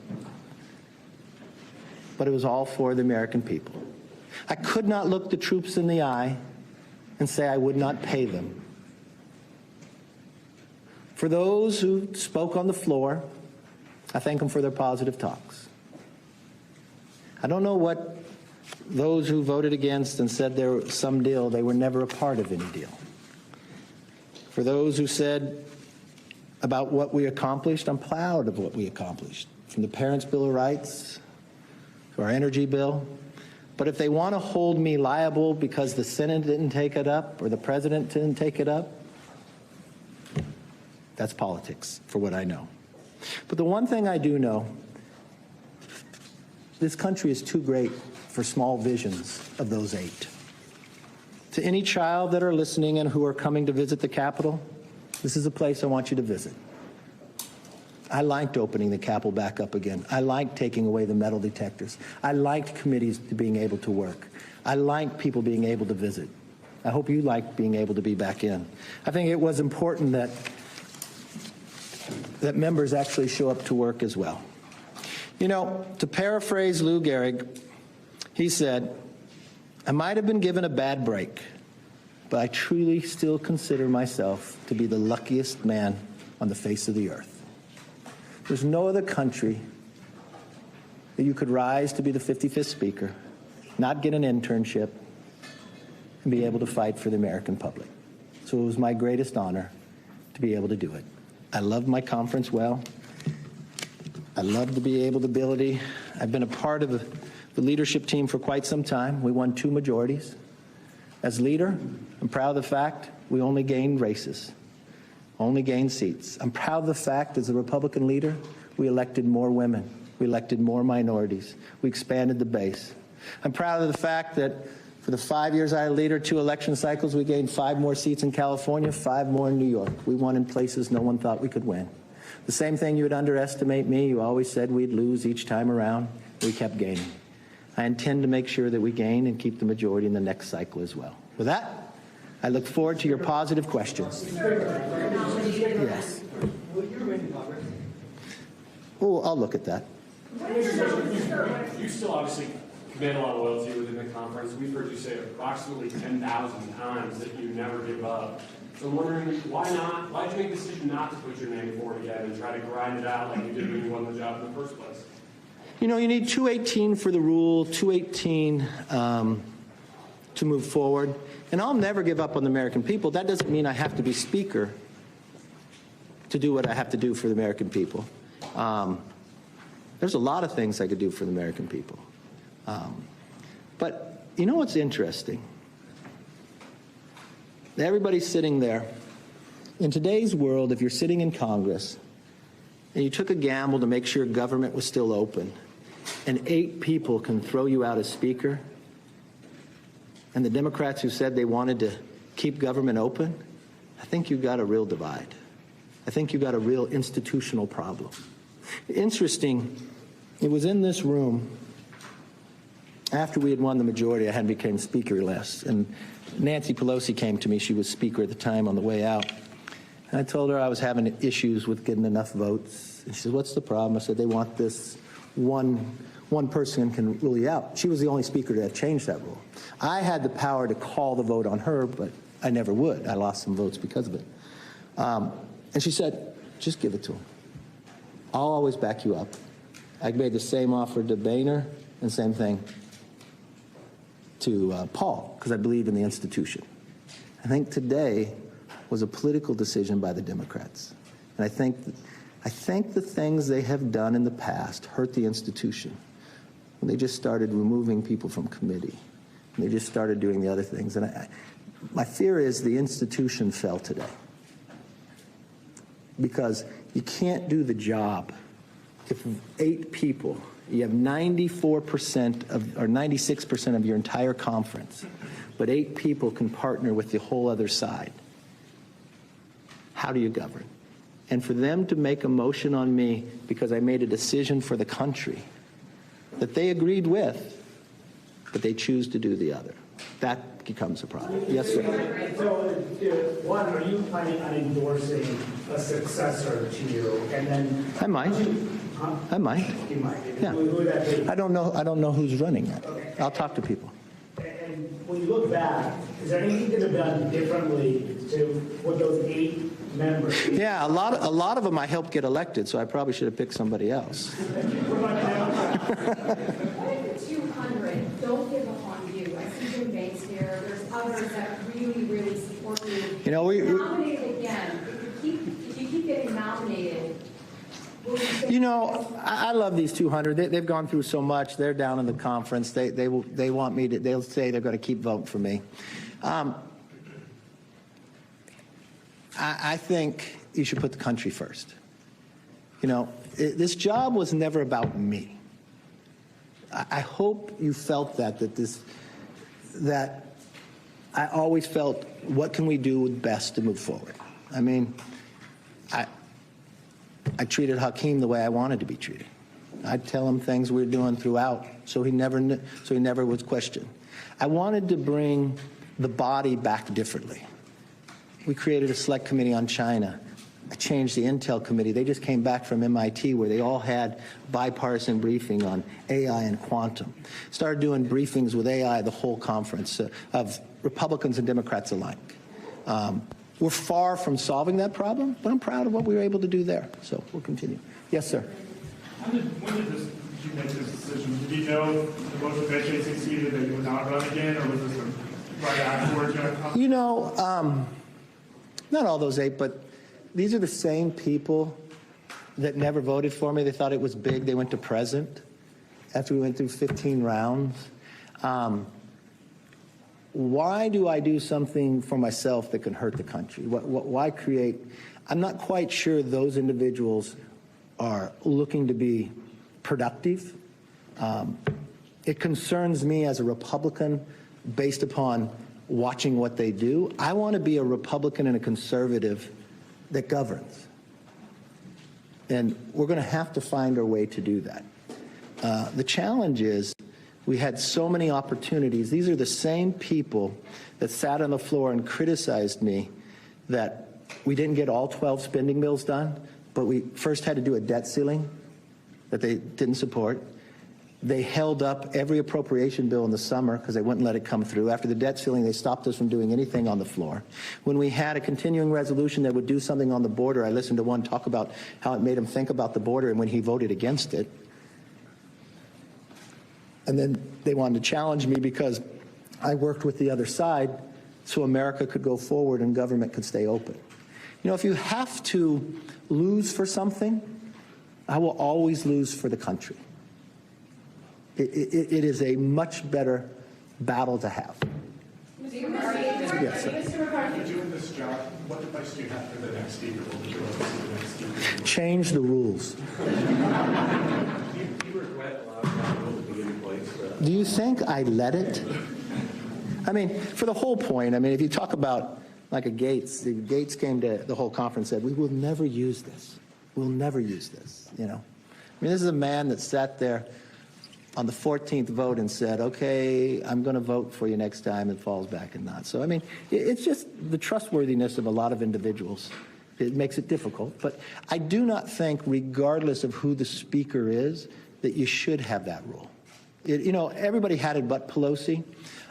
O: But it was all for the American people. I could not look the troops in the eye and say I would not pay them. For those who spoke on the floor, I thank them for their positive talks. I don't know what those who voted against and said there was some deal, they were never a part of any deal. For those who said about what we accomplished, I'm proud of what we accomplished. From the Parents' Bill of Rights to our energy bill. But if they want to hold me liable because the Senate didn't take it up or the President didn't take it up, that's politics, for what I know. But the one thing I do know, this country is too great for small visions of those 8. To any child that are listening and who are coming to visit the Capitol, this is a place I want you to visit. I liked opening the Capitol back up again. I liked taking away the metal detectors. I liked committees being able to work. I liked people being able to visit. I hope you liked being able to be back in. I think it was important that members actually show up to work as well. You know, to paraphrase Lou Gehrig, he said, I might have been given a bad break, but I truly still consider myself to be the luckiest man on the face of the earth. There's no other country that you could rise to be the 55th Speaker, not get an internship, and be able to fight for the American public. So it was my greatest honor to be able to do it. I loved my conference well. I loved to be able to I've been a part of the leadership team for quite some time. We won 2 majorities. As leader, I'm proud of the fact we only gained races, only gained seats. I'm proud of the fact as a Republican leader, we elected more women. We elected more minorities. We expanded the base. I'm proud of the fact that for the 5 years I was leader, 2 election cycles, we gained 5 more seats in California, 5 more in New York. We won in places no one thought we could win. The same thing, you would underestimate me. You always said we'd lose each time around. We kept gaining. I intend to make sure that we gain and keep the majority in the next cycle as well. With that, I look forward to your positive questions. Yes. Oh, I'll look at that.
J: You still obviously command a lot of loyalty within the conference. We've heard you say approximately 10,000 times that you never give up. So I'm wondering, why not? Why did you make the decision not to put your name forward again and try to grind it out like you did when you won the job in the first place?
O: You know, you need 218 for the rule, 218 to move forward. And I'll never give up on the American people. That doesn't mean I have to be Speaker to do what I have to do for the American people. There's a lot of things I could do for the American people. But you know what's interesting? Everybody's sitting there. In today's world, if you're sitting in Congress and you took a gamble to make sure government was still open, and 8 people can throw you out as Speaker, and the Democrats who said they wanted to keep government open, I think you've got a real divide. I think you've got a real institutional problem. Interesting, it was in this room after we had won the majority, I hadn't become Speaker last, and Nancy Pelosi came to me. She was Speaker at the time on the way out. And I told her I was having issues with getting enough votes. And she said, what's the problem? I said, they want this one one person can rule you out. She was the only speaker to have changed that rule. I had the power to call the vote on her, but I never would. I lost some votes because of it. And she said, just give it to him. I'll always back you up. I made the same offer to Boehner and same thing to Paul, because I believe in the institution. I think today was a political decision by the Democrats. And I think the things they have done in the past hurt the institution. When they just started removing people from committee, and they just started doing the other things. And my fear is the institution fell today. Because you can't do the job if 8 people, you have 94% of, or 96% of your entire conference, but 8 people can partner with the whole other side. How do you govern? And for them to make a motion on me because I made a decision for the country that they agreed with, but they choose to do the other, that becomes a problem. Yes, sir.
P: So, one, are you planning on endorsing a successor to you? And then
O: I might. I might.
P: You might.
O: Yeah.
P: Who would that be?
O: I don't know who's running yet.
P: Okay.
O: I'll talk to people.
P: And when you look back, is there anything you could have done differently to what those 8 members?
O: Yeah, a lot of them I helped get elected, so I probably should have picked somebody else.
Q: What if the 200 don't give up on you? I see Jim Banks here. There's others that really, really support you.
O: You know, we
Q: nominated again. If you keep getting nominated.
O: You know, I love these 200. They've gone through so much. They're down in the conference. They want me to. They'll say they're going to keep voting for me. I think you should put the country first. You know, this job was never about me. I hope you felt that I always felt, what can we do best to move forward? I mean, I treated Hakeem the way I wanted to be treated. I'd tell him things we were doing throughout, so he never was questioned. I wanted to bring the body back differently. We created a select committee on China. I changed the Intel committee. They just came back from MIT where they all had bipartisan briefing on AI and quantum. Started doing briefings with AI the whole conference of Republicans and Democrats alike. We're far from solving that problem, but I'm proud of what we were able to do there. So we'll continue. Yes, sir.
R: When did you make this decision? Did you know the motion eventually succeeded that you would not run again, or was this right afterwards?
O: You know, not all those 8, but these are the same people that never voted for me. They thought it was big. They went to present after we went through 15 rounds. Why do I do something for myself that can hurt the country? Why create? I'm not quite sure those individuals are looking to be productive. It concerns me as a Republican based upon watching what they do. I want to be a Republican and a conservative that governs. And we're going to have to find our way to do that. The challenge is we had so many opportunities. These are the same people that sat on the floor and criticized me that we didn't get all 12 spending bills done, but we first had to do a debt ceiling that they didn't support. They held up every appropriation bill in the summer because they wouldn't let it come through. After the debt ceiling, they stopped us from doing anything on the floor. When we had a continuing resolution that would do something on the border, I listened to one talk about how it made him think about the border, and when he voted against it. And then they wanted to challenge me because I worked with the other side so America could go forward and government could stay open. You know, if you have to lose for something, I will always lose for the country. It is a much better battle to have. Yes, sir.
R: Mr. McCarthy, doing this job, what advice do you have for the next speaker? What would you like to see the next speaker?
O: Change the rules. Do you think I let it? I mean, for the whole point, I mean, if you talk about like a Gates came to the whole conference and said, we will never use this. We'll never use this, you know. I mean, this is a man that sat there on the 14th vote and said, okay, I'm going to vote for you next time, and falls back and not. So, I mean, it's just the trustworthiness of a lot of individuals. It makes it difficult. But I do not think, regardless of who the speaker is, that you should have that rule. You know, everybody had it but Pelosi,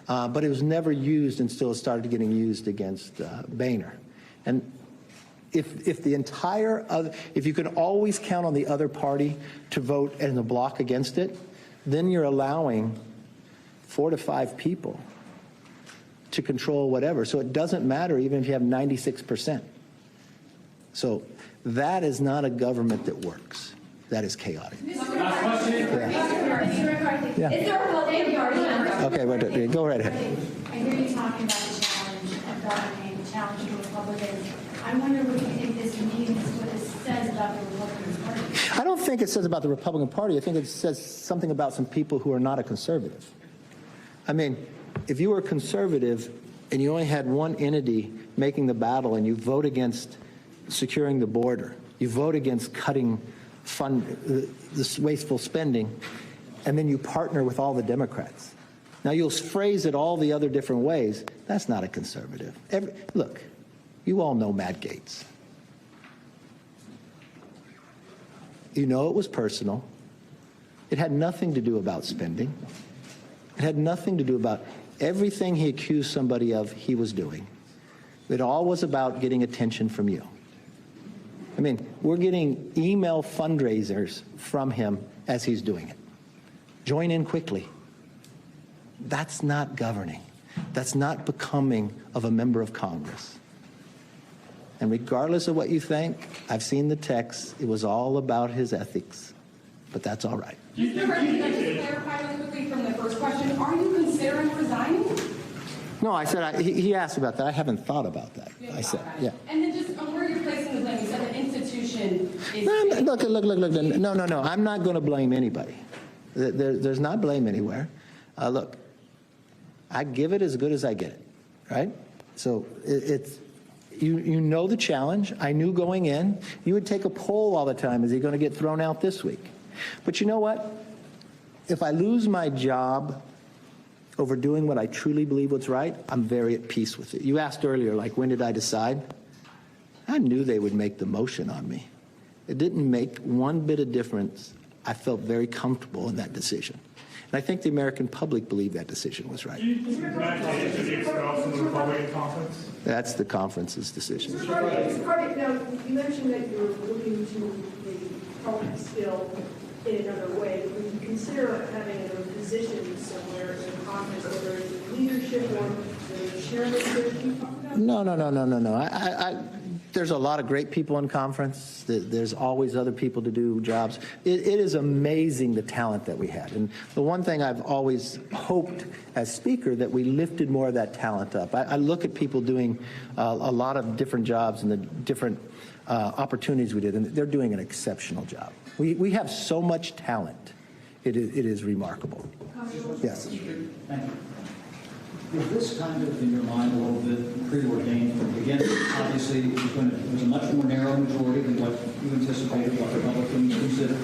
O: but it was never used until it started getting used against Boehner. And if the entire other, if you can always count on the other party to vote in a block against it, then you're allowing 4 to 5 people to control whatever. So it doesn't matter even if you have 96%. So that is not a government that works. That is chaotic.
Q: Last question.
O: Yeah.
Q: Is there a
O: Okay, go right ahead.
Q: I hear you talking about the challenge of governing, the challenge to Republicans. I wonder what you think this means, what this says about the Republican Party.
O: I don't think it says about the Republican Party. I think it says something about some people who are not a conservative. I mean, if you were a conservative and you only had one entity making the battle and you vote against securing the border, you vote against cutting this wasteful spending, and then you partner with all the Democrats. Now, you'll phrase it all the other different ways. That's not a conservative. Look, you all know Matt Gaetz. You know it was personal. It had nothing to do about spending. It had nothing to do about everything he accused somebody of he was doing. It all was about getting attention from you. I mean, we're getting email fundraisers from him as he's doing it. Join in quickly. That's not governing. That's not becoming of a member of Congress. And regardless of what you think, I've seen the text. It was all about his ethics. But that's all right.
Q: Mr. Murphy, can I just clarify really quickly from the first question? Are you considering resigning?
O: No, I said, he asked about that. I haven't thought about that. I said, yeah.
Q: And then just on where you're placing the blame, you said the institution is...
O: Look. No. I'm not going to blame anybody. There's not blame anywhere. Look, I give it as good as I get it, right? So it's... You know the challenge. I knew going in. You would take a poll all the time. Is he going to get thrown out this week? But you know what? If I lose my job over doing what I truly believe was right, I'm very at peace with it. You asked earlier, like, when did I decide? I knew they would make the motion on me. It didn't make one bit of difference. I felt very comfortable in that decision. And I think the American public believed that decision was right. That's the conference's decision.
S: Mr. Carter, now, you mentioned that you're looking to the public still in another way. Would you consider having a position somewhere in Congress, whether it's leadership or the chairmanship?
O: No. There's a lot of great people in conference. There's always other people to do jobs. It is amazing the talent that we had. And the one thing I've always hoped as Speaker, that we lifted more of that talent up. I look at people doing a lot of different jobs and the different opportunities we did, and they're doing an exceptional job. We have so much talent. It is remarkable. Yes.
T: Thank you. Was this kind of, in your mind, a little bit preordained from the beginning? Obviously, it was a much more narrow majority than what you anticipated, what Republicans considered.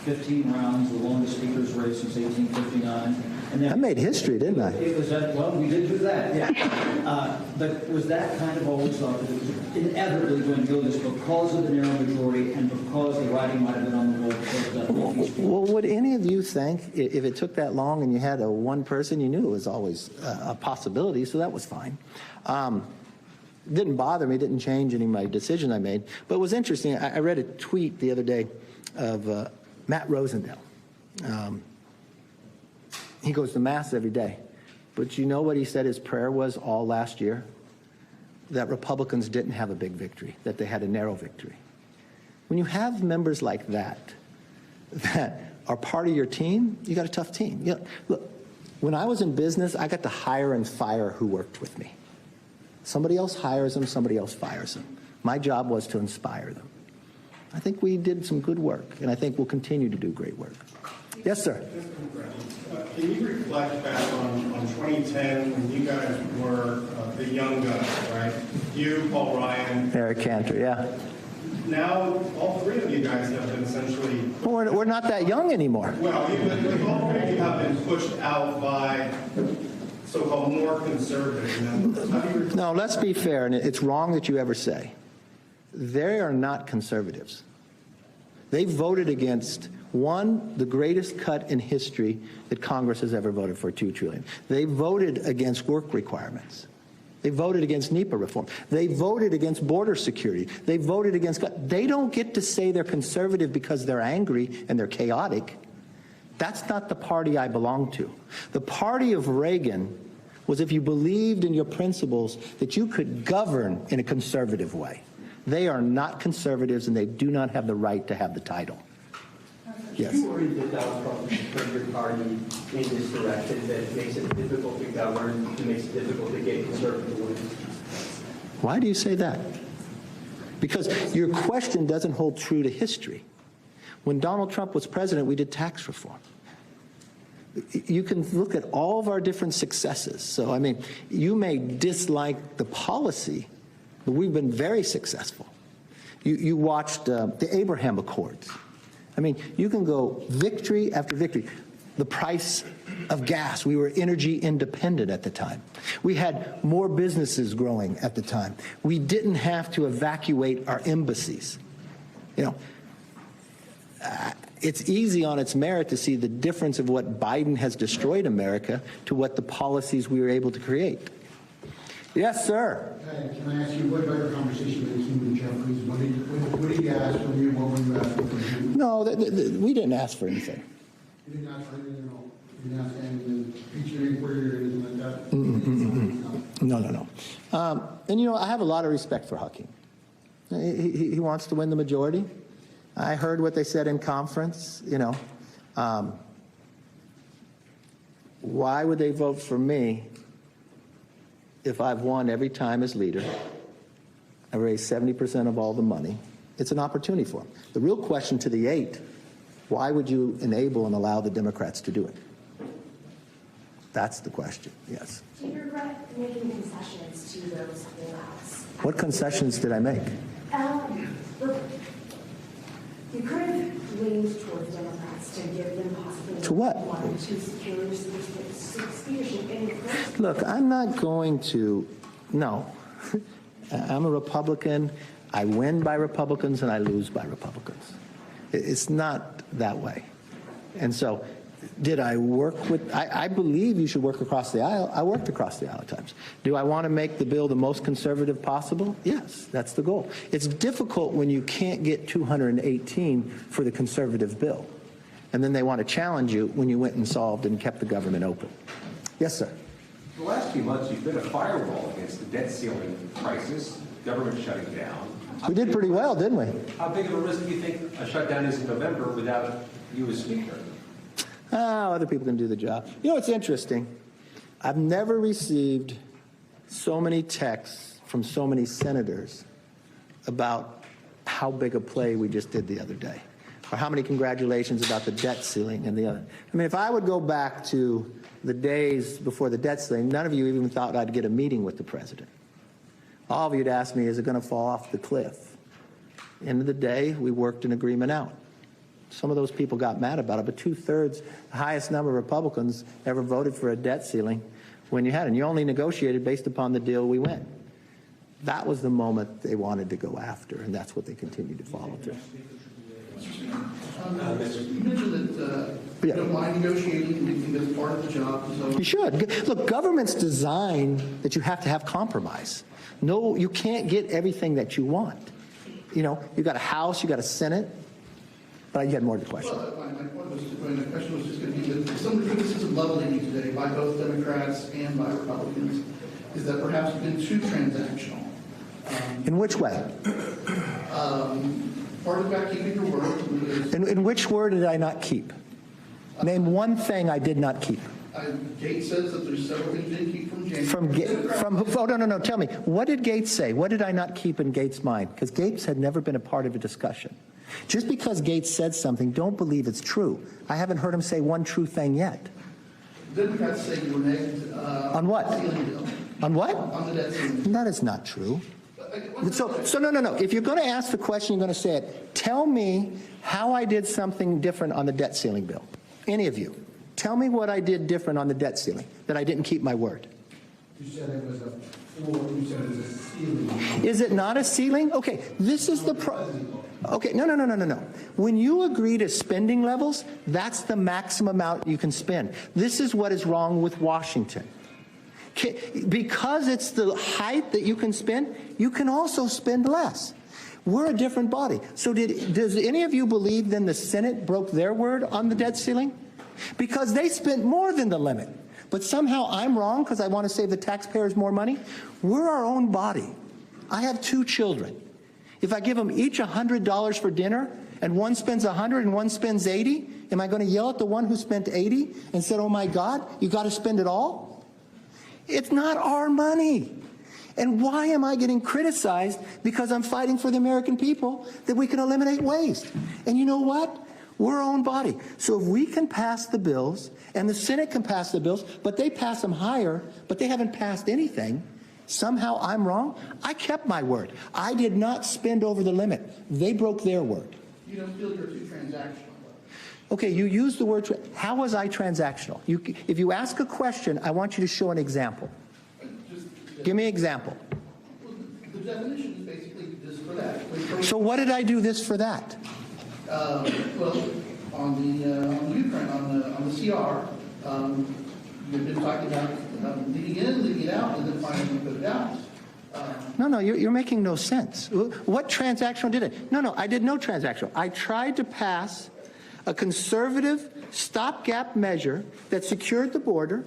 T: 15 rounds, the longest speaker's race since 1859. And then
O: I made history, didn't I?
T: It was that, well, we did do that, yeah. But was that kind of always thought that it was inevitably going to go this because of the narrow majority and because the writing might have been on the wall?
O: Well, would any of you think if it took that long and you had one person, you knew it was always a possibility, so that was fine. Didn't bother me, didn't change any of my decision I made. But it was interesting. I read a tweet the other day of Matt Rosendale. He goes to Mass every day. But you know what he said his prayer was all last year? That Republicans didn't have a big victory, that they had a narrow victory. When you have members like that are part of your team, you got a tough team. You know, look, when I was in business, I got to hire and fire who worked with me. Somebody else hires them, somebody else fires them. My job was to inspire them. I think we did some good work, and I think we'll continue to do great work. Yes, sir.
U: Can you reflect back on 2010 when you guys were the young guys, right? You, Paul Ryan,
O: Eric Cantor, yeah.
U: Now, all three of you guys have been essentially...
O: Well, we're not that young anymore.
U: Well, all three of you have been pushed out by so-called more conservative members.
O: No, let's be fair, and it's wrong that you ever say. They are not conservatives. They voted against the greatest cut in history that Congress has ever voted for, $2 trillion. They voted against work requirements. They voted against NEPA reform. They voted against border security. They voted against. They don't get to say they're conservative because they're angry and they're chaotic. That's not the party I belong to. The party of Reagan was if you believed in your principles that you could govern in a conservative way. They are not conservatives, and they do not have the right to have the title. Yes.
C: Are you worried that Donald Trump has turned your party in this direction that makes it difficult to govern, that makes it difficult to get conservative wins?
O: Why do you say that? Because your question doesn't hold true to history. When Donald Trump was president, we did tax reform. You can look at all of our different successes. So, I mean, you may dislike the policy, but we've been very successful. You watched the Abraham Accords. I mean, you can go victory after victory. The price of gas, we were energy independent at the time. We had more businesses growing at the time. We didn't have to evacuate our embassies. You know, it's easy on its merit to see the difference of what Biden has destroyed America to what the policies we were able to create. Yes, sir.
V: Can I ask you, what about your conversation with King Jeffries? What did he ask from you? What were you asking from him?
O: No, we didn't ask for anything.
V: You didn't ask for anything at all? You didn't ask any impeachment inquiry or anything like that?
O: No. And, you know, I have a lot of respect for Hakeem. He wants to win the majority. I heard what they said in conference, you know. Why would they vote for me if I've won every time as leader? I raised 70% of all the money. It's an opportunity for them. The real question to the 8, why would you enable and allow the Democrats to do it? That's the question, yes.
W: Do you regret making concessions to those holdouts?
O: What concessions did I make?
W: You could have leaned towards Democrats to give them possibly
O: to what?
W: 1 or 2 secure speakership in the first.
O: Look, I'm not going to, no. I'm a Republican. I win by Republicans and I lose by Republicans. It's not that way. And so, did I work with, I believe you should work across the aisle. I worked across the aisle at times. Do I want to make the bill the most conservative possible? Yes, that's the goal. It's difficult when you can't get 218 for the conservative bill. And then they want to challenge you when you went and solved and kept the government open. Yes, sir.
X: For the last few months, you've been a firewall against the debt ceiling crisis, government shutting down.
O: We did pretty well, didn't we?
X: How big of a risk do you think a shutdown is in November without you as Speaker?
O: Other people can do the job. You know, it's interesting. I've never received so many texts from so many senators about how big a play we just did the other day, or how many congratulations about the debt ceiling and the other. I mean, if I would go back to the days before the debt ceiling, none of you even thought I'd get a meeting with the president. All of you'd ask me, is it going to fall off the cliff? End of the day, we worked an agreement out. Some of those people got mad about it, but 2/3, the highest number of Republicans ever voted for a debt ceiling when you had it. And you only negotiated based upon the deal we went. That was the moment they wanted to go after, and that's what they continue to follow through.
Y: You mentioned that you don't mind negotiating. You think that's part of the job. So.
O: You should. Look, government's designed that you have to have compromise. No, you can't get everything that you want. You know, you got a House, you got a Senate. But you had more to the question.
Y: Well, my question was just going to be that some of the criticism leveled at you today by both Democrats and by Republicans is that perhaps you've been too transactional.
O: In which way?
Y: Part about keeping your word.
O: In which word did I not keep? Name one thing I did not keep.
Y: Gates says that there's several things you didn't keep from James.
O: Oh, no. Tell me, what did Gates say? What did I not keep in Gates' mind? Because Gates had never been a part of a discussion. Just because Gates said something, don't believe it's true. I haven't heard him say one true thing yet.
Y: Democrats say you reneged
O: on what? On what?
Y: On the debt ceiling.
O: That is not true. So no. If you're going to ask the question, you're going to say it. Tell me how I did something different on the debt ceiling bill. Any of you. Tell me what I did different on the debt ceiling, that I didn't keep my word.
V: You said it was a floor. You said it was a ceiling.
O: Is it not a ceiling? Okay, this is the problem. Okay, no. When you agree to spending levels, that's the maximum amount you can spend. This is what is wrong with Washington. Because it's the height that you can spend, you can also spend less. We're a different body. So does any of you believe then the Senate broke their word on the debt ceiling? Because they spent more than the limit. But somehow I'm wrong because I want to save the taxpayers more money. We're our own body. I have 2 children. If I give them each $100 for dinner and one spends $100 and one spends $80, am I going to yell at the one who spent $80 and said, oh my God, you got to spend it all? It's not our money. And why am I getting criticized because I'm fighting for the American people that we can eliminate waste? And you know what? We're our own body. So if we can pass the bills, and the Senate can pass the bills, but they pass them higher, but they haven't passed anything, somehow I'm wrong? I kept my word. I did not spend over the limit. They broke their word.
Y: You don't feel you're too transactional.
O: Okay, you used the word, how was I transactional? If you ask a question, I want you to show an example. Give me an example.
Y: Well, the definition is basically this for that.
O: So what did I do this for that?
Y: Well, on the Ukraine, on the CR, you've been talking about leading in, leading out, and then finally put it out.
O: No, you're making no sense. What transactional did it? No, I did no transactional. I tried to pass a conservative stopgap measure that secured the border.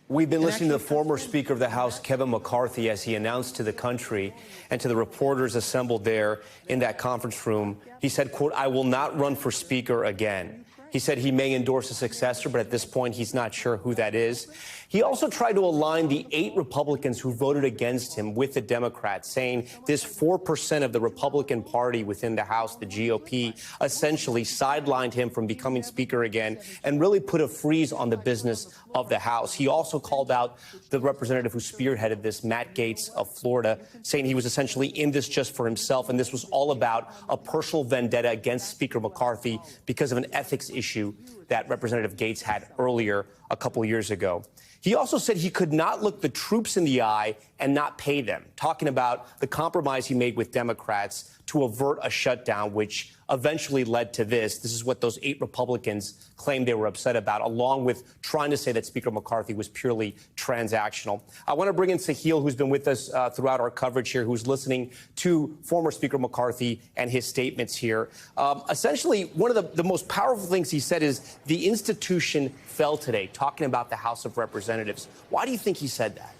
A: We've been listening to the former Speaker of the House, Kevin McCarthy, as he announced to the country and to the reporters assembled there in that conference room. He said, quote, I will not run for Speaker again. He said he may endorse a successor, but at this point, he's not sure who that is. He also tried to align the 8 Republicans who voted against him with the Democrats, saying this 4% of the Republican Party within the House, the GOP, essentially sidelined him from becoming Speaker again and really put a freeze on the business of the House. He also called out the representative who spearheaded this, Matt Gaetz of Florida, saying he was essentially in this just for himself, and this was all about a personal vendetta against Speaker McCarthy because of an ethics issue that Representative Gaetz had earlier a couple years ago. He also said he could not look the troops in the eye and not pay them, talking about the compromise he made with Democrats to avert a shutdown, which eventually led to this. This is what those 8 Republicans claimed they were upset about, along with trying to say that Speaker McCarthy was purely transactional. I want to bring in Sahil, who's been with us throughout our coverage here, who's listening to former Speaker McCarthy and his statements here. Essentially, one of the most powerful things he said is the institution fell today, talking about the House of Representatives. Why do you think he said that?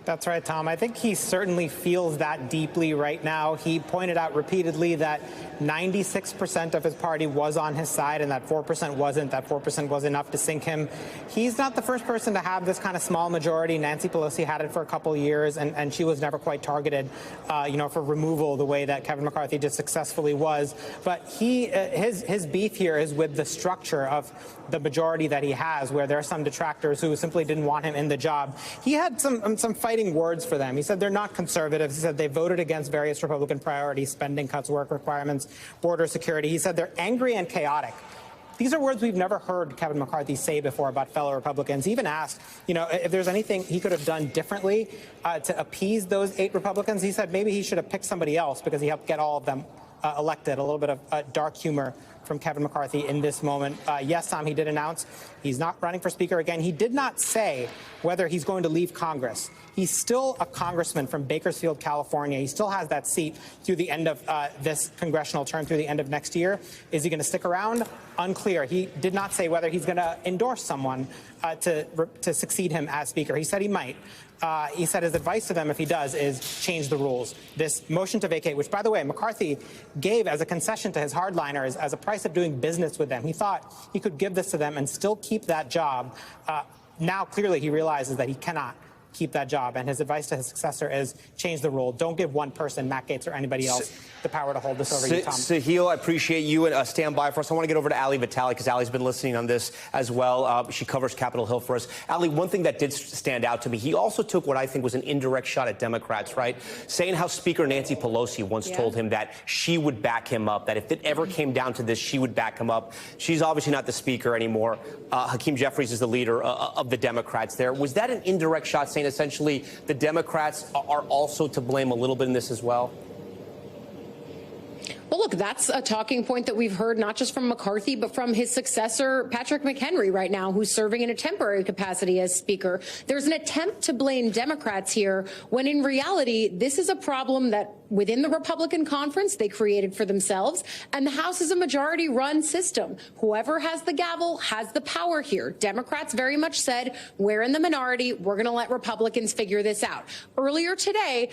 M: That's right, Tom. I think he certainly feels that deeply right now. He pointed out repeatedly that 96% of his party was on his side and that 4% wasn't. That 4% was enough to sink him. He's not the first person to have this kind of small majority. Nancy Pelosi had it for a couple years, and she was never quite targeted, for removal the way that Kevin McCarthy just successfully was. But his beef here is with the structure of the majority that he has, where there are some detractors who simply didn't want him in the job. He had some fighting words for them. He said they're not conservatives. He said they voted against various Republican priorities, spending cuts, work requirements, border security. He said they're angry and chaotic. These are words we've never heard Kevin McCarthy say before about fellow Republicans. He even asked, if there's anything he could have done differently to appease those 8 Republicans. He said maybe he should have picked somebody else because he helped get all of them elected. A little bit of dark humor from Kevin McCarthy in this moment. Yes, Tom, he did announce he's not running for Speaker again. He did not say whether he's going to leave Congress. He's still a congressman from Bakersfield, California. He still has that seat through the end of this congressional term, through the end of next year. Is he going to stick around? Unclear. He did not say whether he's going to endorse someone to succeed him as Speaker. He said he might. He said his advice to them, if he does, is change the rules. This motion to vacate, which, by the way, McCarthy gave as a concession to his hardliners as a price of doing business with them. He thought he could give this to them and still keep that job. Now, clearly, he realizes that he cannot keep that job. And his advice to his successor is change the rule. Don't give one person, Matt Gaetz or anybody else, the power to hold this over you, Tom.
A: Sahil, I appreciate you, and stand by for us. I want to get over to Ali Vitale because Ali's been listening on this as well. She covers Capitol Hill for us. Ali, one thing that did stand out to me, he also took what I think was an indirect shot at Democrats, right? Saying how Speaker Nancy Pelosi once told him that she would back him up, that if it ever came down to this, she would back him up. She's obviously not the Speaker anymore. Hakeem Jeffries is the leader of the Democrats there. Was that an indirect shot saying essentially the Democrats are also to blame a little bit in this as well?
L: Well, look, that's a talking point that we've heard not just from McCarthy, but from his successor, Patrick McHenry, right now, who's serving in a temporary capacity as Speaker. There's an attempt to blame Democrats here, when in reality, this is a problem that within the Republican conference they created for themselves, and the House is a majority-run system. Whoever has the gavel has the power here. Democrats very much said, we're in the minority, we're going to let Republicans figure this out. Earlier today,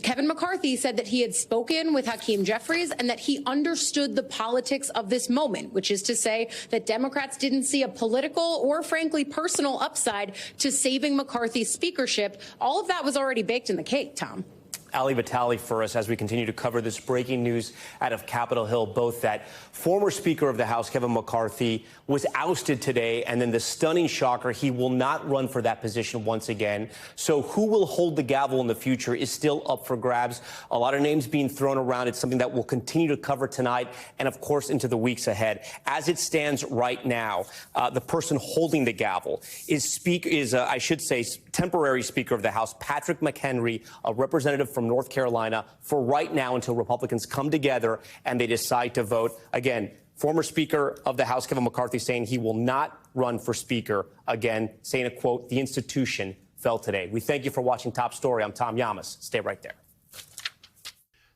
L: Kevin McCarthy said that he had spoken with Hakeem Jeffries and that he understood the politics of this moment, which is to say that Democrats didn't see a political or, frankly, personal upside to saving McCarthy's speakership. All of that was already baked in the cake, Tom.
A: Ali Vitale for us as we continue to cover this breaking news out of Capitol Hill, both that former Speaker of the House, Kevin McCarthy, was ousted today, and then the stunning shocker, he will not run for that position once again. So who will hold the gavel in the future is still up for grabs. A lot of names being thrown around. It's something that we'll continue to cover tonight and, of course, into the weeks ahead. As it stands right now, the person holding the gavel is I should say, temporary Speaker of the House, Patrick McHenry, a representative from North Carolina, for right now until Republicans come together and they decide to vote. Again, former Speaker of the House, Kevin McCarthy, saying he will not run for Speaker again, saying a quote, the institution fell today. We thank you for watching Top Story. I'm Tom Llamas. Stay right there.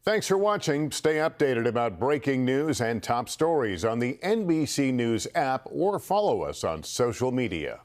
D: Thanks for watching. Stay updated about breaking news and top stories on the NBC News app or follow us on social media.